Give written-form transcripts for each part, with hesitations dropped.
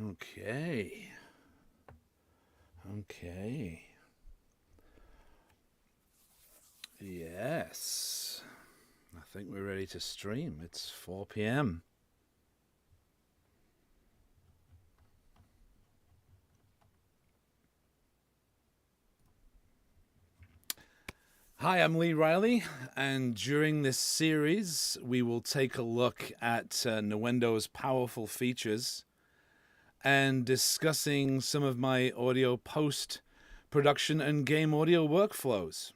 Okay. Yes. I think we're ready to stream. It's 4 p.m. Hi, I'm Lee Riley, and during this series, we will take a look at Nuendo's powerful features and discussing some of my audio post-production and game audio workflows.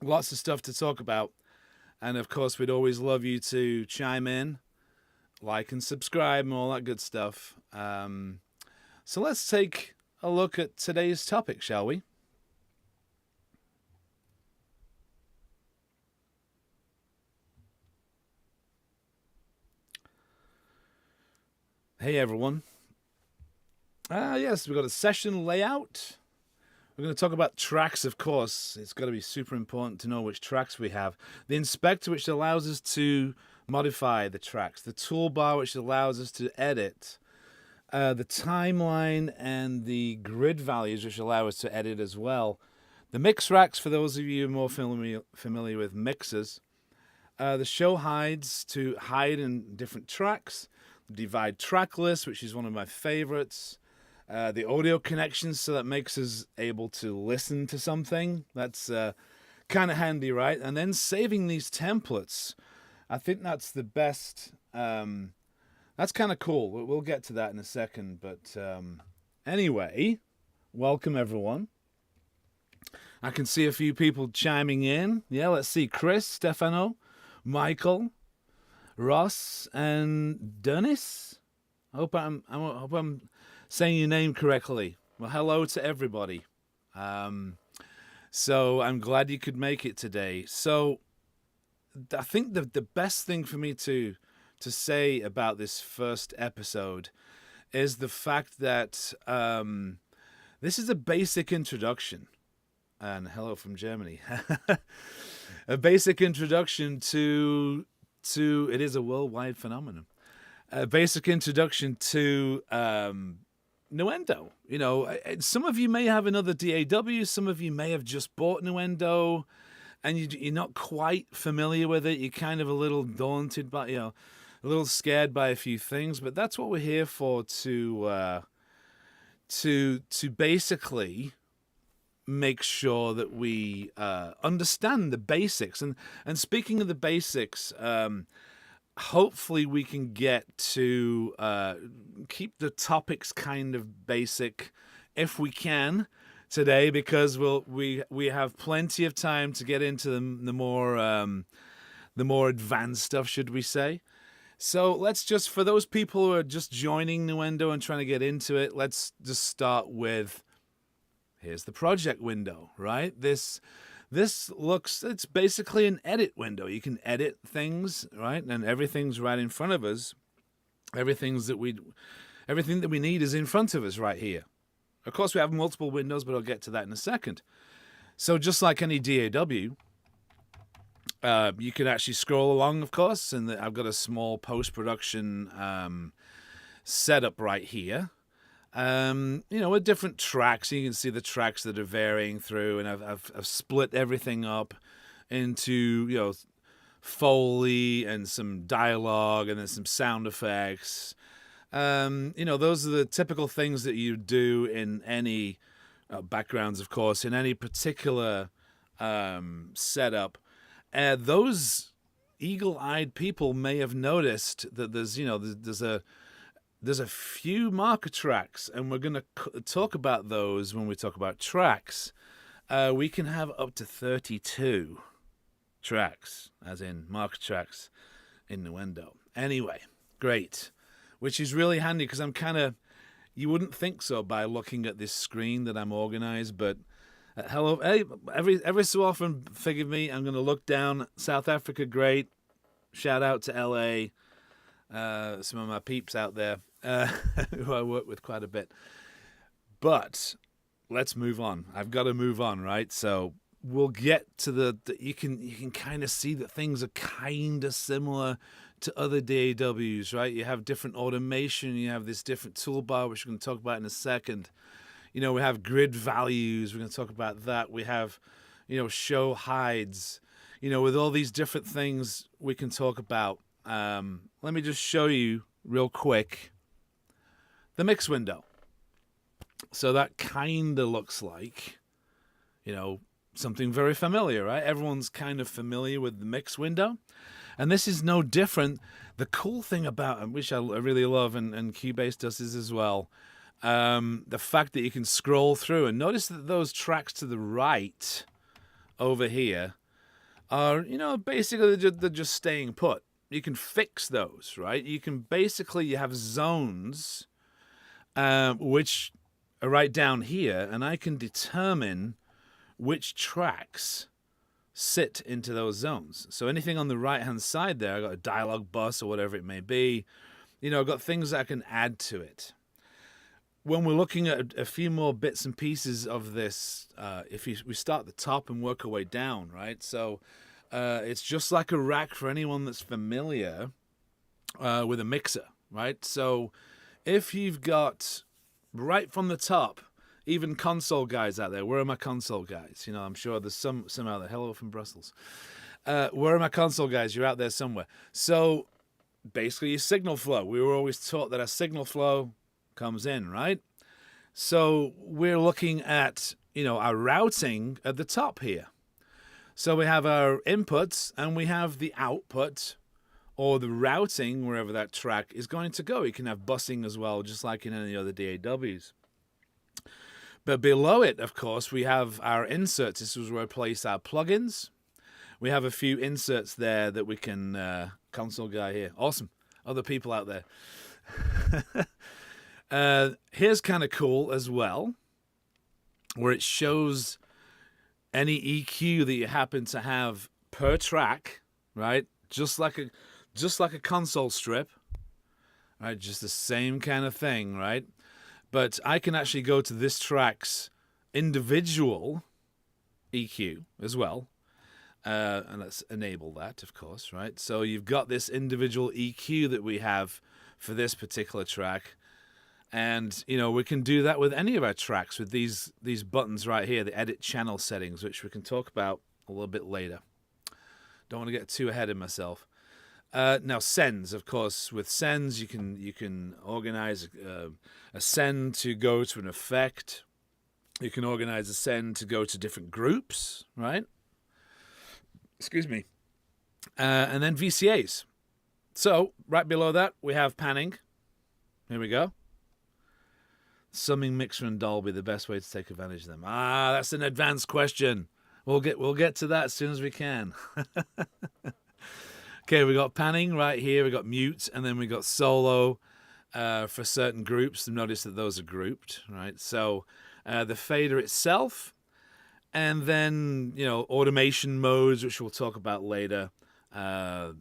Lots of stuff to talk about, and of course, we'd always love you to chime in, like and subscribe, and all that good stuff. So let's take a look at today's topic, shall we? Hey everyone. Yes, we've got a session layout. We're going to talk about tracks, of course. It's got to be super important to know which tracks we have. The inspector, which allows us to modify the tracks. The toolbar, which allows us to edit. The timeline and the grid values, which allow us to edit as well. The mix racks, for those of you more familiar with mixers. The show hides, to hide in different tracks. The divide track list, which is one of my favorites. The audio connections, so that makes us able to listen to something. That's kind of handy, right? And then saving these templates. I think that's the best. That's kind of cool. We'll get to that in a second. But anyway, welcome everyone. I can see a few people chiming in. Yeah, let's see. Chris, Stefano, Michael, Ross, and Dennis. I hope I'm saying your name correctly. Well, hello to everybody. So I'm glad you could make it today. So I think the best thing for me to say about this first episode is the fact that this is a basic introduction. And hello from Germany. A basic introduction to it is a worldwide phenomenon. A basic introduction to Nuendo. You know, some of you may have another DAW. Some of you may have just bought Nuendo, and you're not quite familiar with it. You're kind of a little daunted by, a little scared by a few things. But that's what we're here for, to basically make sure that we understand the basics. And speaking of the basics, hopefully we can get to keep the topics kind of basic if we can today, because we have plenty of time to get into the more advanced stuff, should we say. So let's just, for those people who are just joining Nuendo and trying to get into it, let's just start with, here's the project window, right? This looks, it's basically an edit window. You can edit things, right? And everything's right in front of us. Everything that we need is in front of us right here. Of course, we have multiple windows, but I'll get to that in a second. So just like any DAW, you can actually scroll along, of course, and I've got a small post-production setup right here. With different tracks. You can see the tracks that are varying through, and I've split everything up into, Foley and some dialogue and then some sound effects. Those are the typical things that you do in any backgrounds, of course, in any particular setup. Those eagle-eyed people may have noticed that there's a few marker tracks, and we're going to talk about those when we talk about tracks. We can have up to 32 tracks, as in marker tracks, in Nuendo. Anyway, great. Which is really handy, because I'm you wouldn't think so by looking at this screen that I'm organized, but hello, hey, every so often, forgive me, I'm going to look down. South Africa, great. Shout out to LA. Some of my peeps out there who I work with quite a bit. But let's move on. I've got to move on, right? So we'll get to the you can kind of see that things are kind of similar to other DAWs, right? You have different automation, you have this different toolbar, which we're going to talk about in a second. You know, we have grid values, we're going to talk about that. We have, you know, show hides, you know, with all these different things we can talk about. Let me just show you real quick the mix window. So that kind of looks like, you know, something very familiar, right? Everyone's kind of familiar with the mix window. And this is no different. The cool thing about it, which I really love, and Cubase does this as well, the fact that you can scroll through and notice that those tracks to the right over here are, you know, basically they're just staying put. You can fix those, right? You can basically, you have zones which are right down here, and I can determine which tracks sit into those zones. So anything on the right-hand side there, I've got a dialogue bus or whatever it may be. You know, I've got things that I can add to it. When we're looking at a few more bits and pieces of this, if we start at the top and work our way down, right? So it's just like a rack for anyone that's familiar with a mixer, right? So if you've got right from the top, even console guys out there, where are my console guys? You know, I'm sure there's some out there. Hello from Brussels. Where are my console guys? You're out there somewhere. So basically your signal flow. We were always taught that our signal flow comes in, right? So we're looking at, you know, our routing at the top here. So we have our inputs and we have the output or the routing wherever that track is going to go. You can have busing as well, just like in any other DAWs. But below it, of course, we have our inserts. This is where we place our plugins. We have a few inserts there that we can... console guy here. Awesome. Other people out there. Here's kind of cool as well, where it shows any EQ that you happen to have per track, right? Just like a console strip, right? Just the same kind of thing, right? But I can actually go to this track's individual EQ as well. And let's enable that, of course, right? So you've got this individual EQ that we have for this particular track. And, you know, we can do that with any of our tracks with these buttons right here, the edit channel settings, which we can talk about a little bit later. Don't want to get too ahead of myself. Now sends, of course, with sends you can organize a send to go to an effect. You can organize a send to go to different groups, right? Excuse me. And then VCAs. So right below that we have panning. Here we go. Summing, mixer, and Dolby, the best way to take advantage of them. That's an advanced question. We'll get to that as soon as we can. Okay, we got panning right here. We got mute, and then we got solo for certain groups. Notice that those are grouped, right? So the fader itself, and then, you know, automation modes, which we'll talk about later on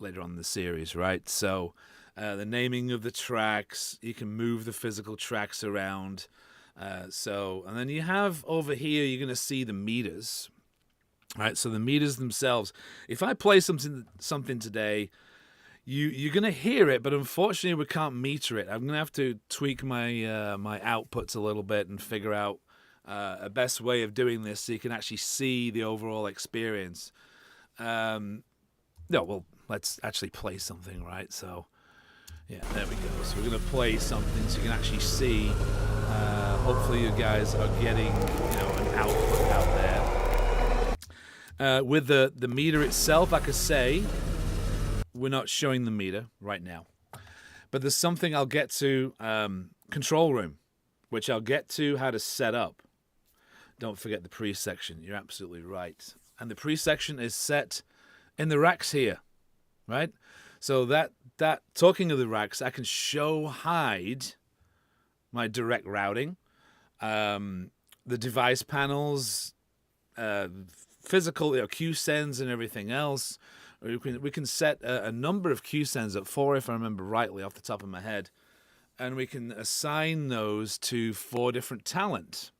in the series, right? So the naming of the tracks, you can move the physical tracks around. And then you have over here, you're going to see the meters. Right, so the meters themselves. If I play something today, you're going to hear it, but unfortunately we can't meter it. I'm going to have to tweak my my outputs a little bit and figure out a best way of doing this so you can actually see the overall experience. No, well, let's actually play something, right? So, yeah, there we go. So we're going to play something so you can actually see. Hopefully you guys are getting, you know, an output out there. With the meter itself, like I say, we're not showing the meter right now. But there's something I'll get to, control room, which I'll get to how to set up. Don't forget the pre-section. You're absolutely right. And the pre-section is set in the racks here, right? So that talking of the racks, I can show hide my direct routing, the device panels, physical, you know, Q sends and everything else. We can set a number of Q sends at 4, if I remember rightly off the top of my head, and we can assign those to 4 different talent.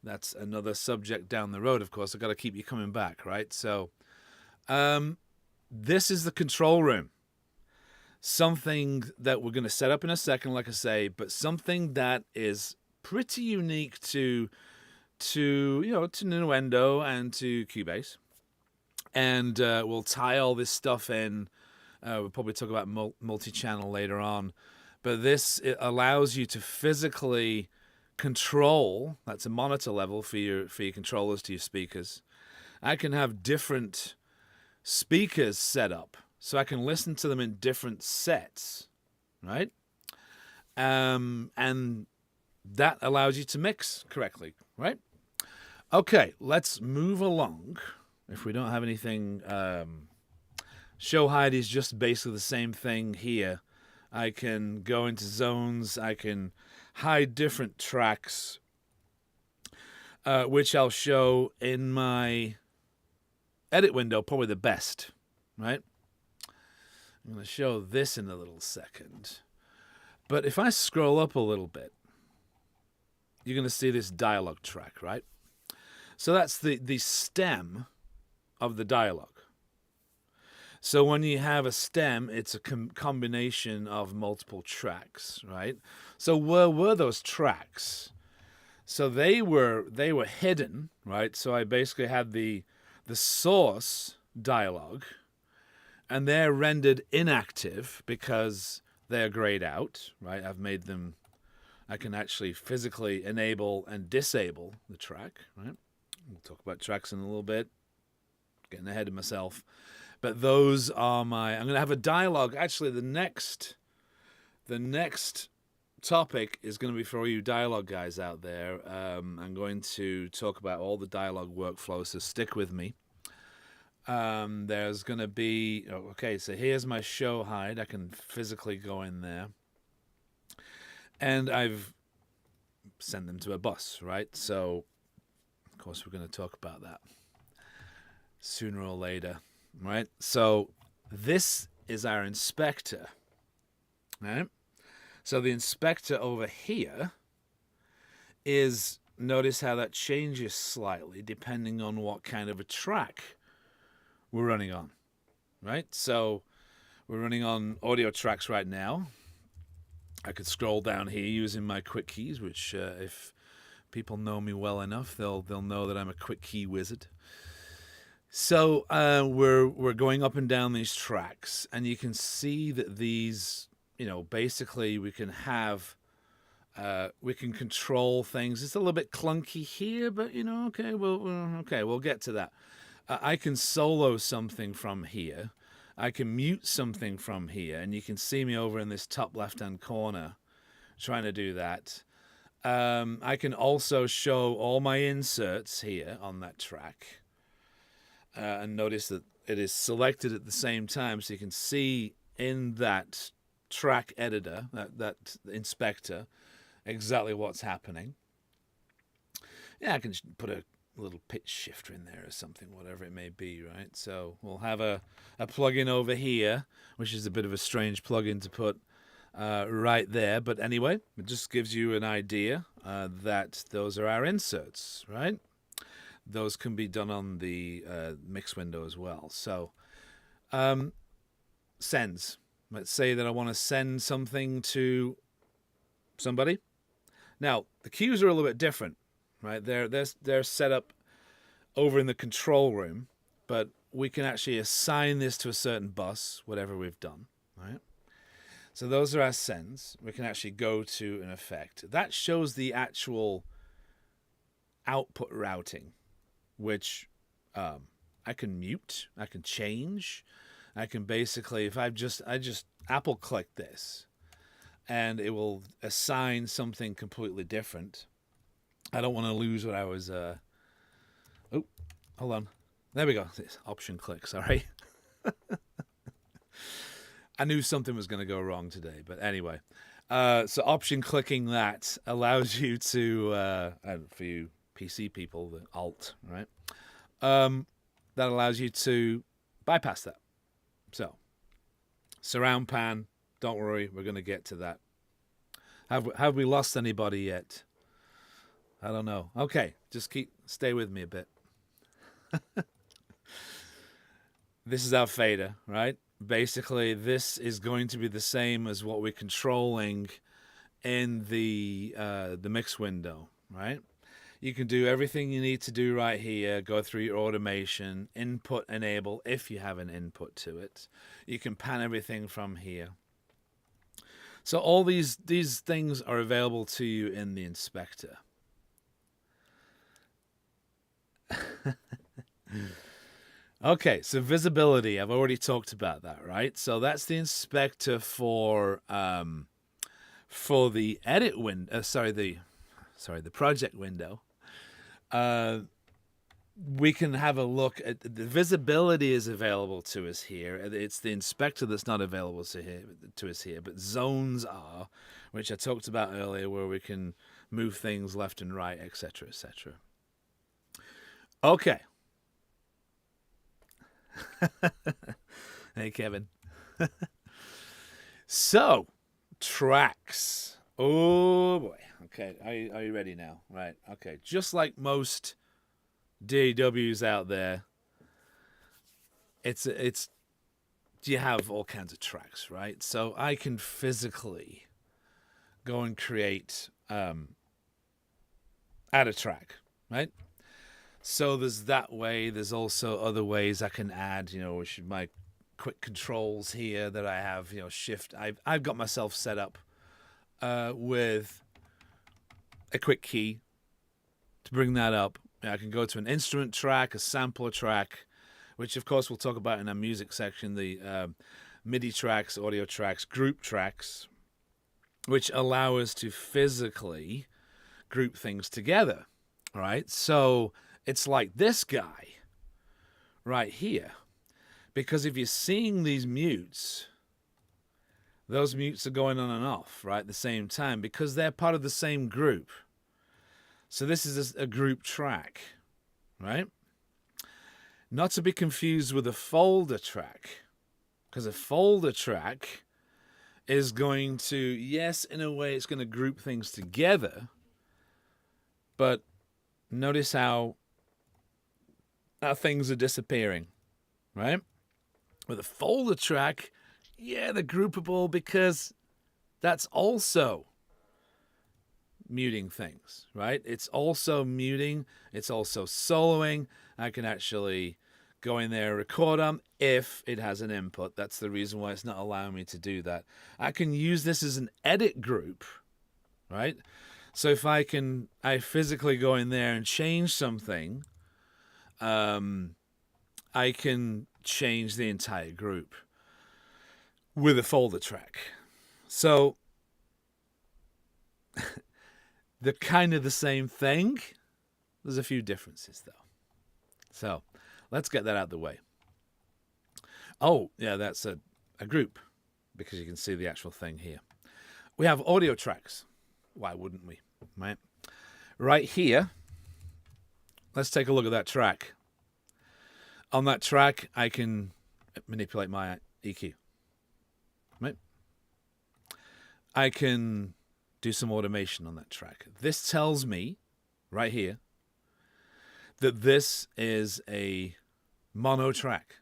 that's another subject down the road, of course. I've got to keep you coming back, right? So this is the control room. Something that we're going to set up in a second, like I say, but something that is pretty unique to Nuendo and to Cubase. And we'll tie all this stuff in. We'll probably talk about multi-channel later on. But it allows you to physically control. That's a monitor level for your controllers to your speakers. I can have different speakers set up, so I can listen to them in different sets, right? And that allows you to mix correctly, right? Okay, let's move along. If we don't have anything, show hide is just basically the same thing here. I can go into zones. I can hide different tracks, which I'll show in my edit window, probably the best, right? I'm going to show this in a little second. But if I scroll up a little bit, you're going to see this dialogue track, right? So that's the stem of the dialogue. So when you have a stem, it's a combination of multiple tracks, right? So where were those tracks? So they were hidden, right? So I basically had the source dialogue, and they're rendered inactive because they're grayed out, right? I've made them. I can actually physically enable and disable the track, right? We'll talk about tracks in a little bit. Getting ahead of myself. But those are I'm going to have a dialogue. Actually, the next topic is going to be for all you dialogue guys out there. I'm going to talk about all the dialogue workflow, so stick with me. There's going to be... okay, so here's my show hide. I can physically go in there. And I've sent them to a bus, right? So, of course, we're going to talk about that sooner or later. Right, so this is our inspector, right? So the inspector over here is, notice how that changes slightly depending on what kind of a track we're running on, right? So we're running on audio tracks right now. I could scroll down here using my quick keys, which if people know me well enough, they'll know that I'm a quick key wizard. So we're going up and down these tracks, and you can see that these, basically we can control things. It's a little bit clunky here, but we'll get to that. I can solo something from here. I can mute something from here, and you can see me over in this top left-hand corner trying to do that. I can also show all my inserts here on that track. And notice that it is selected at the same time, so you can see in that track editor, that inspector, exactly what's happening. Yeah, I can put a little pitch shifter in there or something, whatever it may be, right? So we'll have a plugin over here, which is a bit of a strange plugin to put right there. But anyway, it just gives you an idea that those are our inserts, right? Those can be done on the mix window as well. So, sends. Let's say that I want to send something to somebody. Now, the cues are a little bit different, right? They're set up over in the control room, but we can actually assign this to a certain bus, whatever we've done, right? So those are our sends. We can actually go to an effect. That shows the actual output routing, which I can mute, I can change, I can basically, if I just Apple click this, and it will assign something completely different. I don't want to lose what I was. Oh, hold on, there we go. It's option click. Sorry, I knew something was going to go wrong today, but anyway. So option clicking that allows you to, for you PC people, the Alt, right? That allows you to bypass that. So, surround pan, don't worry, we're going to get to that. Have we lost anybody yet? I don't know. Okay, just stay with me a bit. This is our fader, right? Basically, this is going to be the same as what we're controlling in the mix window, right? You can do everything you need to do right here. Go through your automation, input enable if you have an input to it. You can pan everything from here. So all these things are available to you in the inspector. Okay, so visibility, I've already talked about that, right? So that's the inspector for the edit window. The project window. We can have a look at the visibility is available to us here. It's the inspector that's not available to us here, but zones are, which I talked about earlier, where we can move things left and right, etc., etc. Okay. Hey, Kevin. So, tracks. Oh boy. Okay, are you ready now? Right. Okay. Just like most DAWs out there, it's you have all kinds of tracks, right? So I can physically go and create add a track, right? So there's that way. There's also other ways I can add, which my quick controls here that I have, shift. I've got myself set up with a quick key to bring that up. I can go to an instrument track, a sampler track, which of course we'll talk about in our music section, the MIDI tracks, audio tracks, group tracks, which allow us to physically group things together, right? So it's like this guy right here, because if you're seeing these mutes, those mutes are going on and off, right, at the same time, because they're part of the same group. So this is a group track, right? Not to be confused with a folder track, because a folder track is going to, yes, in a way it's going to group things together, but notice how things are disappearing, right? With a folder track, yeah, they're groupable because that's also muting things, right? It's also muting. It's also soloing. I can actually go in there and record them if it has an input. That's the reason why it's not allowing me to do that. I can use this as an edit group, right? So if I physically go in there and change something, I can change the entire group with a folder track. So they're kind of the same thing. There's a few differences, though. So let's get that out of the way. Oh, yeah, that's a group, because you can see the actual thing here. We have audio tracks. Why wouldn't we, right? Right here, let's take a look at that track. On that track, I can manipulate my EQ, right? I can do some automation on that track. This tells me, right here, that this is a mono track,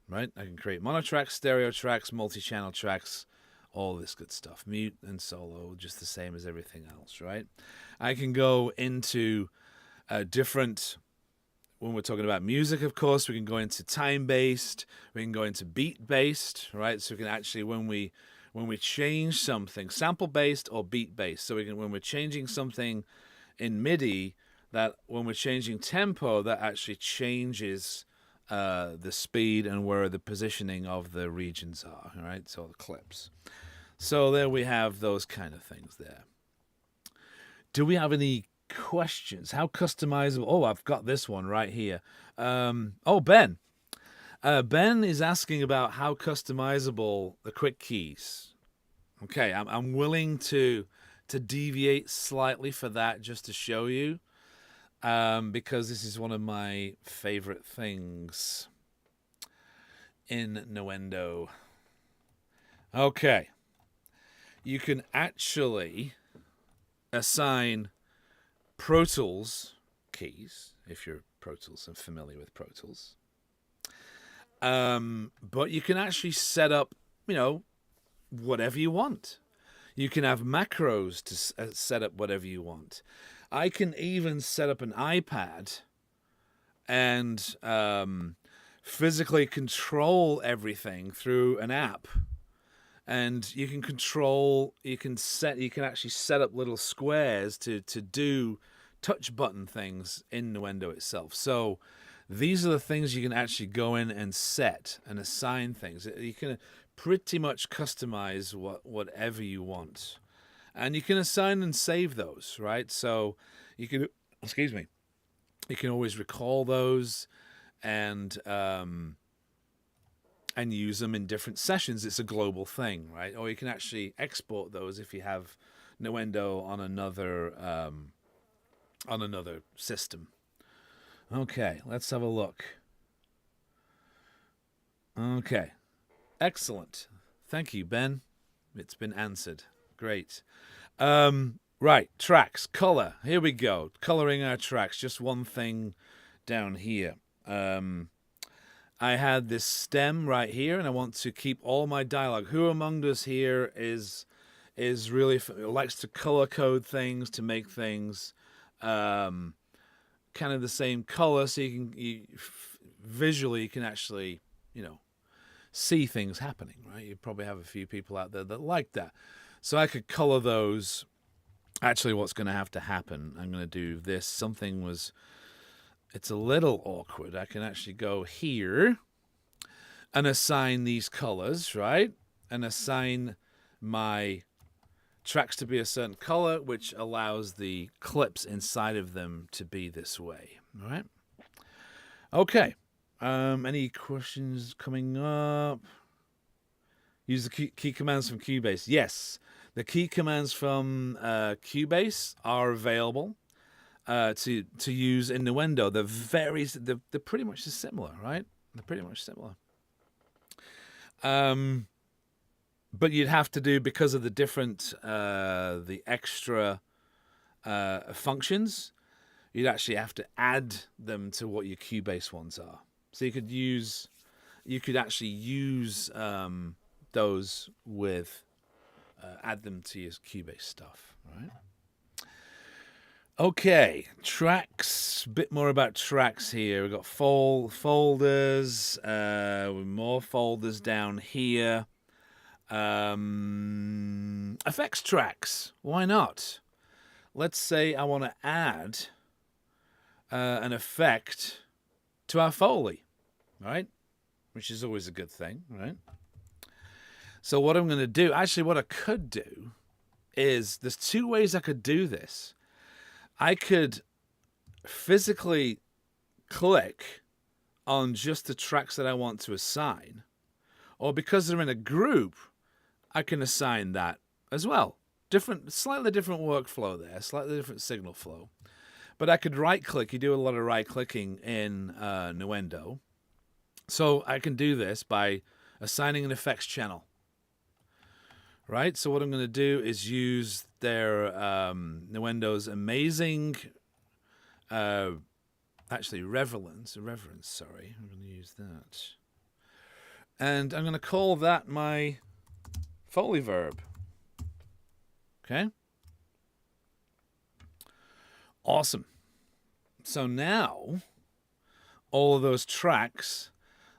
right? I can create mono tracks, stereo tracks, multi-channel tracks, all this good stuff. Mute and solo, just the same as everything else, right? I can go into different, when we're talking about music, of course, we can go into time-based, we can go into beat-based, right? So we can actually, when we change something, sample-based or beat-based, so when we're changing something in MIDI, that when we're changing tempo, that actually changes the speed and where the positioning of the regions are, right? So the clips. So there we have those kind of things there. Do we have any questions? How customizable? Oh, I've got this one right here. Ben. Ben is asking about how customizable the quick keys. Okay, I'm willing to deviate slightly for that just to show you, because this is one of my favorite things in Nuendo. Okay, you can actually assign Pro Tools keys, if you're Pro Tools and familiar with Pro Tools. But you can actually set up, whatever you want. You can have macros to set up whatever you want. I can even set up an iPad and physically control everything through an app. And you can actually set up little squares to do touch button things in Nuendo itself. So these are the things you can actually go in and set and assign things. You can pretty much customize whatever you want. And you can assign and save those, right? So you can, you can always recall those and use them in different sessions. It's a global thing, right? Or you can actually export those if you have Nuendo on another system. Okay, let's have a look. Okay, excellent. Thank you, Ben. It's been answered. Great. Right, tracks, color. Here we go. Coloring our tracks. Just one thing down here. I had this stem right here, and I want to keep all my dialogue. Who among us here is really likes to color code things to make things kind of the same color, so visually you can actually see things happening, right? You probably have a few people out there that like that. So I could color those. Actually, what's going to have to happen, I'm going to do this. It's a little awkward. I can actually go here and assign these colors, right? And assign my tracks to be a certain color, which allows the clips inside of them to be this way, all right? Okay. Any questions coming up? Use the key commands from Cubase. Yes, the key commands from Cubase are available to use in Nuendo. They're pretty much similar, right? They're pretty much similar. But you'd have to do, because of the different, the extra functions, you'd actually have to add them to what your Cubase ones are. So you could actually use those with, add them to your Cubase stuff, right? Okay, tracks. A bit more about tracks here. We've got folders, more folders down here. Effects tracks. Why not? Let's say I want to add an effect to our Foley, right? Which is always a good thing, right? So what I'm going to do, actually what I could do is, there's two ways I could do this. I could physically click on just the tracks that I want to assign, or because they're in a group, I can assign that as well. Slightly different workflow there, slightly different signal flow. But I could right-click. You do a lot of right-clicking in Nuendo. So I can do this by assigning an effects channel. Right? So what I'm going to do is use their Nuendo's amazing, actually reverence, sorry. I'm going to use that. And I'm going to call that my Foley verb. Okay? Awesome. So now, all of those tracks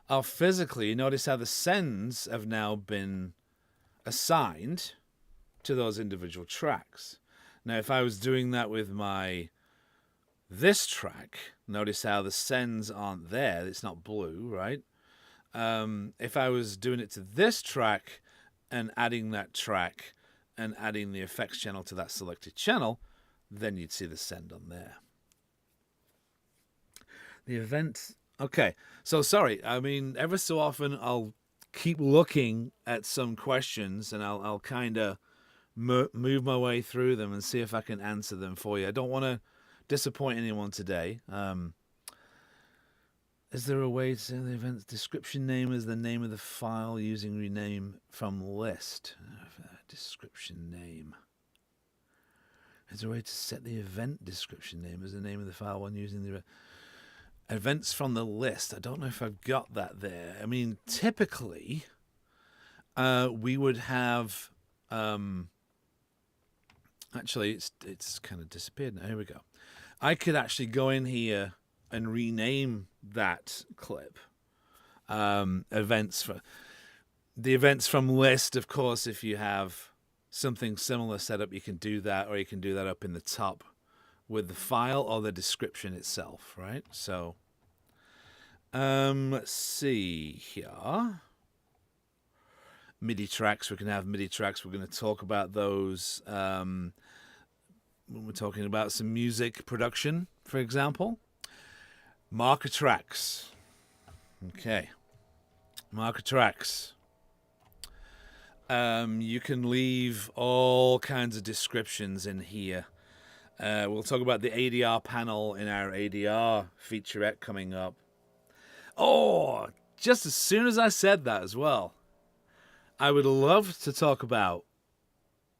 are physically, notice how the sends have now been assigned to those individual tracks. Now, if I was doing that with this track, notice how the sends aren't there. It's not blue, right? If I was doing it to this track and adding that track and adding the effects channel to that selected channel, then you'd see the send on there. The event. Okay, so sorry. I mean, ever so often I'll keep looking at some questions and I'll kind of move my way through them and see if I can answer them for you. I don't want to disappoint anyone today. Is there a way to say the event's description name is the name of the file using rename from list? Description name. there's a way to set the event description name as the name of the file when using the events from the list. I don't know if I've got that there. I mean, typically, we would have... actually, it's kind of disappeared now. Here we go. I could actually go in here and rename that clip. Events for the events from list, of course, if you have something similar set up, you can do that, or you can do that up in the top with the file or the description itself, right? So, let's see here. Midi tracks, we can have Midi tracks. We're going to talk about those when we're talking about some music production, for example. Marker tracks. Okay. Marker tracks. You can leave all kinds of descriptions in here. We'll talk about the ADR panel in our ADR featurette coming up. Oh, just as soon as I said that as well, I would love to talk about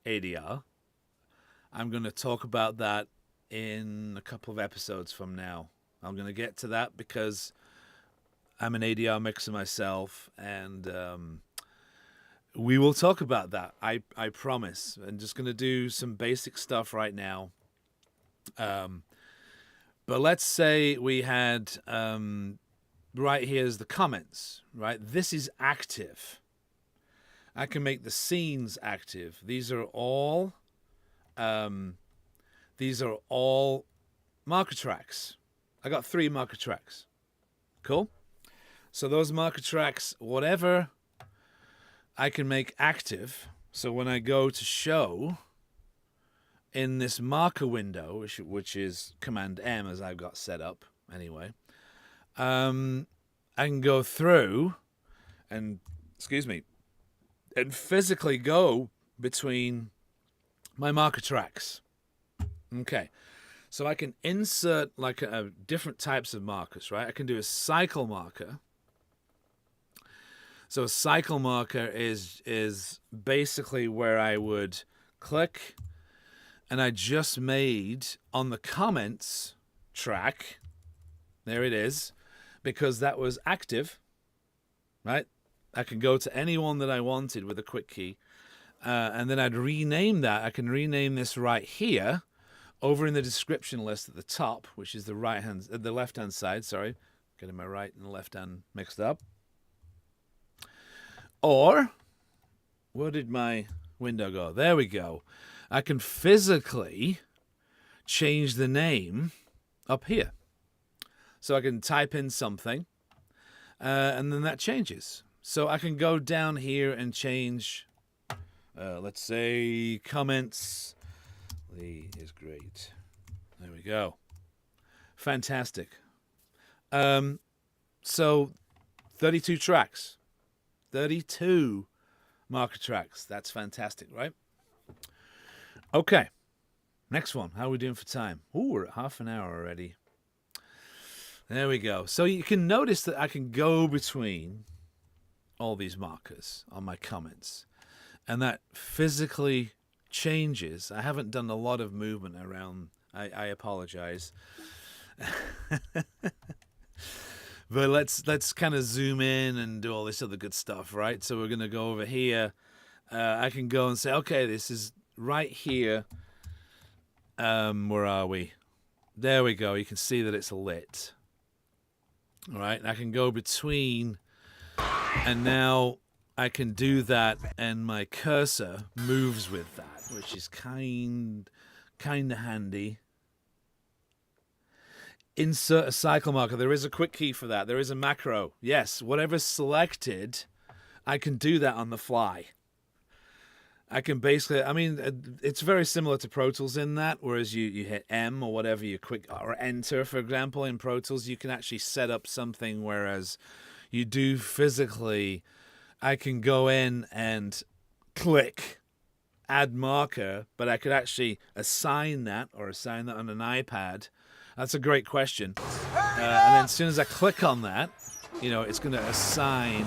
ADR. I'm going to talk about that in a couple of episodes from now. I'm going to get to that because I'm an ADR mixer myself, and we will talk about that. I promise. I'm just going to do some basic stuff right now. But let's say we had right here's the comments, right? This is active. I can make the scenes active. These are all marker tracks. I got 3 marker tracks. Cool. So those marker tracks, whatever I can make active. So when I go to show in this marker window, which is Command M as I've got set up anyway, I can go through and, and physically go between my marker tracks. Okay. So I can insert like different types of markers, right? I can do a cycle marker. So a cycle marker is basically where I would click, and I just made on the comments track, there it is, because that was active, right? I can go to any one that I wanted with a quick key, and then I'd rename that. I can rename this right here, over in the description list at the top, which is the left-hand side. Sorry, getting my right and left hand mixed up. Or, where did my window go? There we go. I can physically change the name up here. So I can type in something, and then that changes. So I can go down here and change, let's say, comments. Lee is great. There we go. Fantastic. So 32 tracks. 32 marker tracks. That's fantastic, right? Okay. Next one. How are we doing for time? Ooh, we're at half an hour already. There we go. So you can notice that I can go between all these markers on my comments. And that physically changes. I haven't done a lot of movement around. I apologize. But let's kind of zoom in and do all this other good stuff, right? So we're going to go over here. I can go and say, okay, this is right here. Where are we? There we go. You can see that it's lit. All right. I can go between, and now I can do that, and my cursor moves with that, which is kind of handy. Insert a cycle marker. There is a quick key for that. There is a macro. Yes, whatever's selected, I can do that on the fly. I can basically, I mean, it's very similar to Pro Tools in that, whereas you hit M or whatever, you quick, or Enter, for example, in Pro Tools, you can actually set up something, whereas you do physically, I can go in and click, add marker, but I could actually assign that on an iPad. That's a great question. And then as soon as I click on that, it's going to assign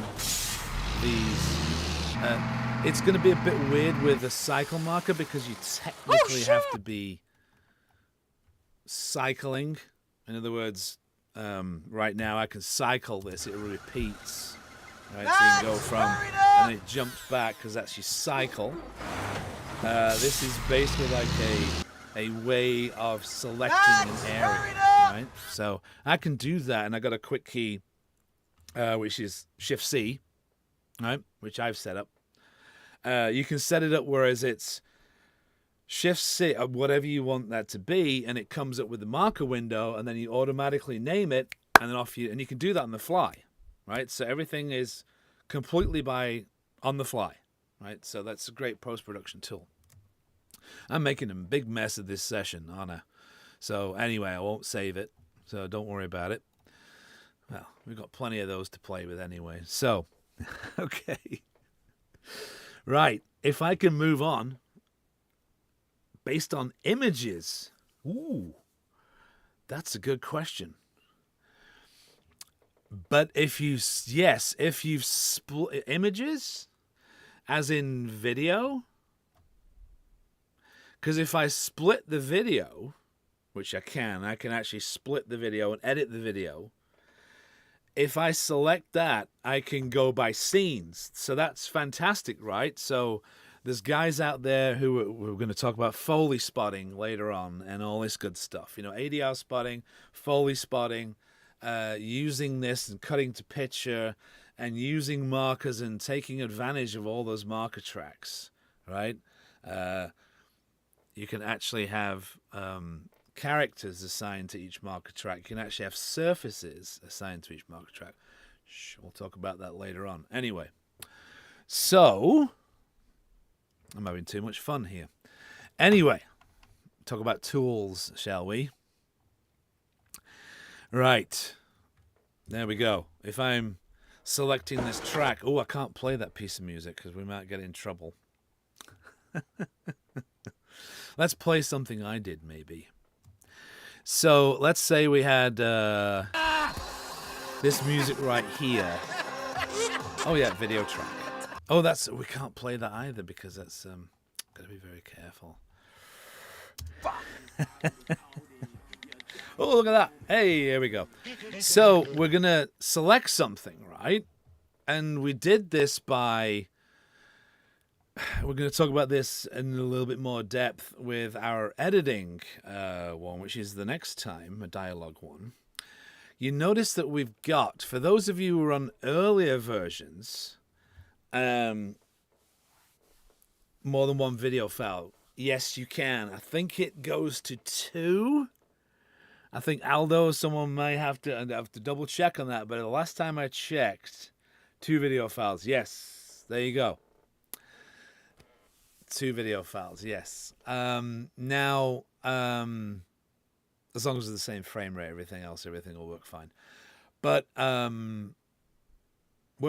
these. It's going to be a bit weird with a cycle marker because you technically have to be cycling. In other words, right now I can cycle this. It repeats. Right, so you can go from, and then it jumps back because that's your cycle. This is basically like a way of selecting an area, right? So I can do that, and I got a quick key, which is Shift C, right? Which I've set up. You can set it up whereas it's Shift C, whatever you want that to be, and it comes up with the marker window, and then you automatically name it, and then and you can do that on the fly, right? So everything is completely on the fly, right? So that's a great post-production tool. I'm making a big mess of this session, aren't I? So anyway, I won't save it, so don't worry about it. Well, we've got plenty of those to play with anyway. So, okay. Right, if I can move on, based on images. Ooh, that's a good question. But if you've split images, as in video, because if I split the video, which I can actually split the video and edit the video. If I select that, I can go by scenes. So that's fantastic, right? So there's guys out there who we're going to talk about Foley spotting later on and all this good stuff. You know, ADR spotting, Foley spotting, using this and cutting to picture and using markers and taking advantage of all those marker tracks, right? You can actually have characters assigned to each marker track. You can actually have surfaces assigned to each marker track. We'll talk about that later on. Anyway, so I'm having too much fun here. Anyway, talk about tools, shall we? Right. There we go. If I'm selecting this track, oh, I can't play that piece of music because we might get in trouble. Let's play something I did, maybe. So let's say we had this music right here. Oh yeah, video track. Oh, we can't play that either because that's gotta be very careful. Oh, look at that. Hey, here we go. So we're gonna select something, right? And we did this by, we're going to talk about this in a little bit more depth with our editing one, which is the next time, a dialogue one. You notice that we've got, for those of you who are on earlier versions, more than one video file. Yes, you can. I think it goes to 2. I think Aldo, someone may have to double check on that, but the last time I checked, 2 video files. Yes, there you go. 2 video files, yes. Now, as long as it's the same frame rate, everything will work fine. But where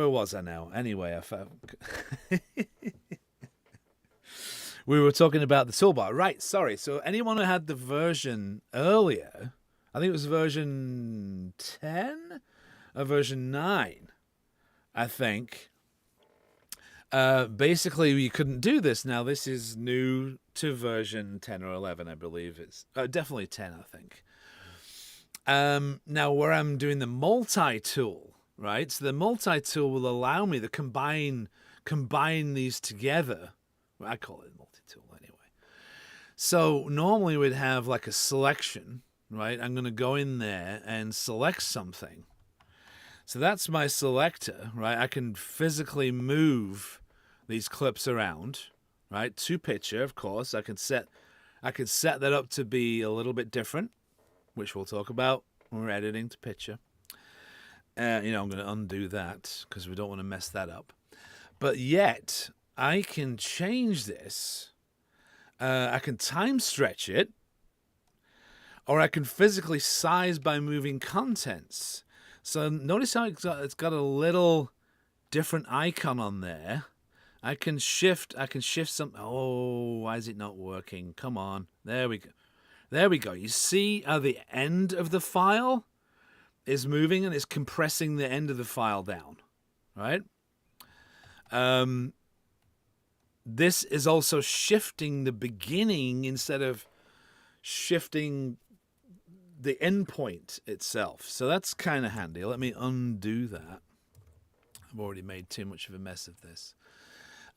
was I now? Anyway, we were talking about the toolbar. Right, sorry. So anyone who had the version earlier, I think it was version 10 or version 9, I think. Basically, you couldn't do this. Now, this is new to version 10 or 11, I believe. It's definitely 10, I think. Now, where I'm doing the multi-tool, right? So the multi-tool will allow me to combine these together. Well, I call it multi-tool anyway. So normally we'd have like a selection, right? I'm going to go in there and select something. So that's my selector, right? I can physically move these clips around, right? To picture, of course. I can set that up to be a little bit different, which we'll talk about when we're editing to picture. I'm going to undo that because we don't want to mess that up. But yet, I can change this. I can time stretch it, or I can physically size by moving contents. So notice how it's got a little different icon on there. I can shift some. Oh, why is it not working? Come on. There we go. There we go. You see how the end of the file is moving and it's compressing the end of the file down, right? This is also shifting the beginning instead of shifting the endpoint itself. So that's kind of handy. Let me undo that. I've already made too much of a mess of this.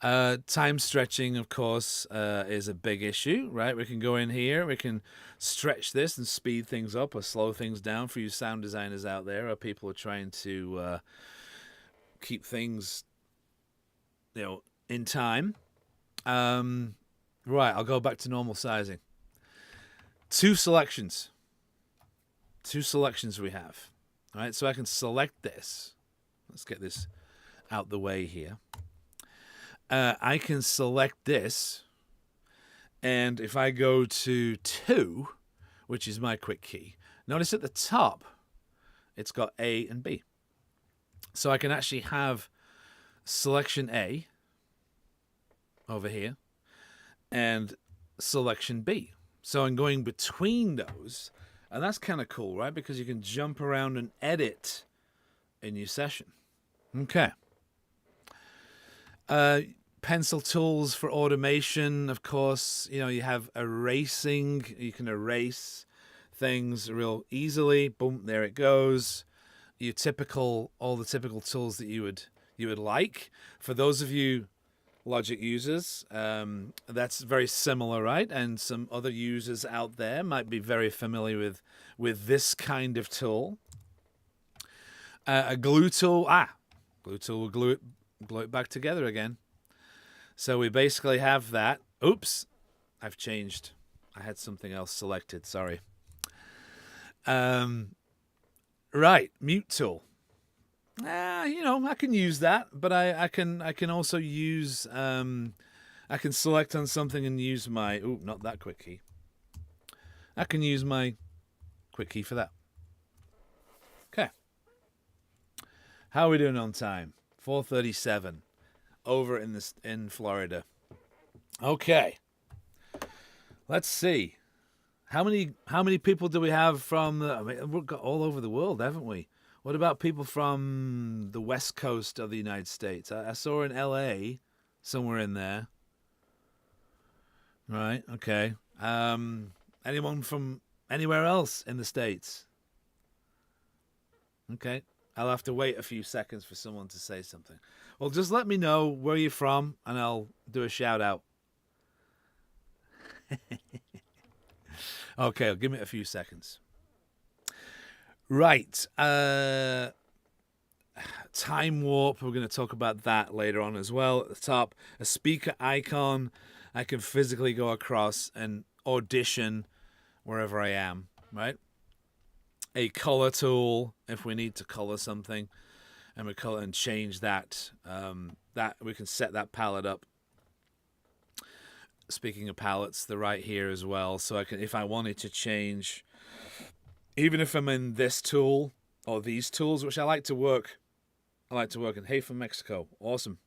Time stretching, of course, is a big issue, right? We can go in here, we can stretch this and speed things up or slow things down for you sound designers out there, or people are trying to keep things, in time. Right, I'll go back to normal sizing. Two selections we have. All right, so I can select this. Let's get this out the way here. I can select this, and if I go to 2, which is my quick key, notice at the top it's got A and B. So I can actually have selection A over here and selection B. So I'm going between those, and that's kind of cool, right? Because you can jump around and edit in your session. Okay. Pencil tools for automation, of course. You have erasing. You can erase things real easily. Boom, there it goes. All the typical tools that you would like. For those of you Logic users, that's very similar, right? And some other users out there might be very familiar with this kind of tool. A glue tool. Glue tool will glue it back together again. So we basically have that. Oops, I've changed. I had something else selected. Sorry. Right, mute tool. I can use that, but I can also use. I can select on something and use my. Not that quick key. I can use my quick key for that. Okay. How are we doing on time? 4:37. Over in Florida. Okay. Let's see. How many people do we have from we've got all over the world, haven't we? What about people from the West Coast of the United States? I saw in LA, somewhere in there. Right, okay. Anyone from anywhere else in the States? Okay. I'll have to wait a few seconds for someone to say something. Well, just let me know where you're from, and I'll do a shout out. Okay, give me a few seconds. Right. Time warp. We're going to talk about that later on as well. At the top, a speaker icon. I can physically go across and audition wherever I am, right? A color tool if we need to color something, and we color and change that. That we can set that palette up. Speaking of palettes, they're right here as well. So I can, if I wanted to change, even if I'm in this tool or these tools, which I like to work in. Hey, from Mexico, awesome.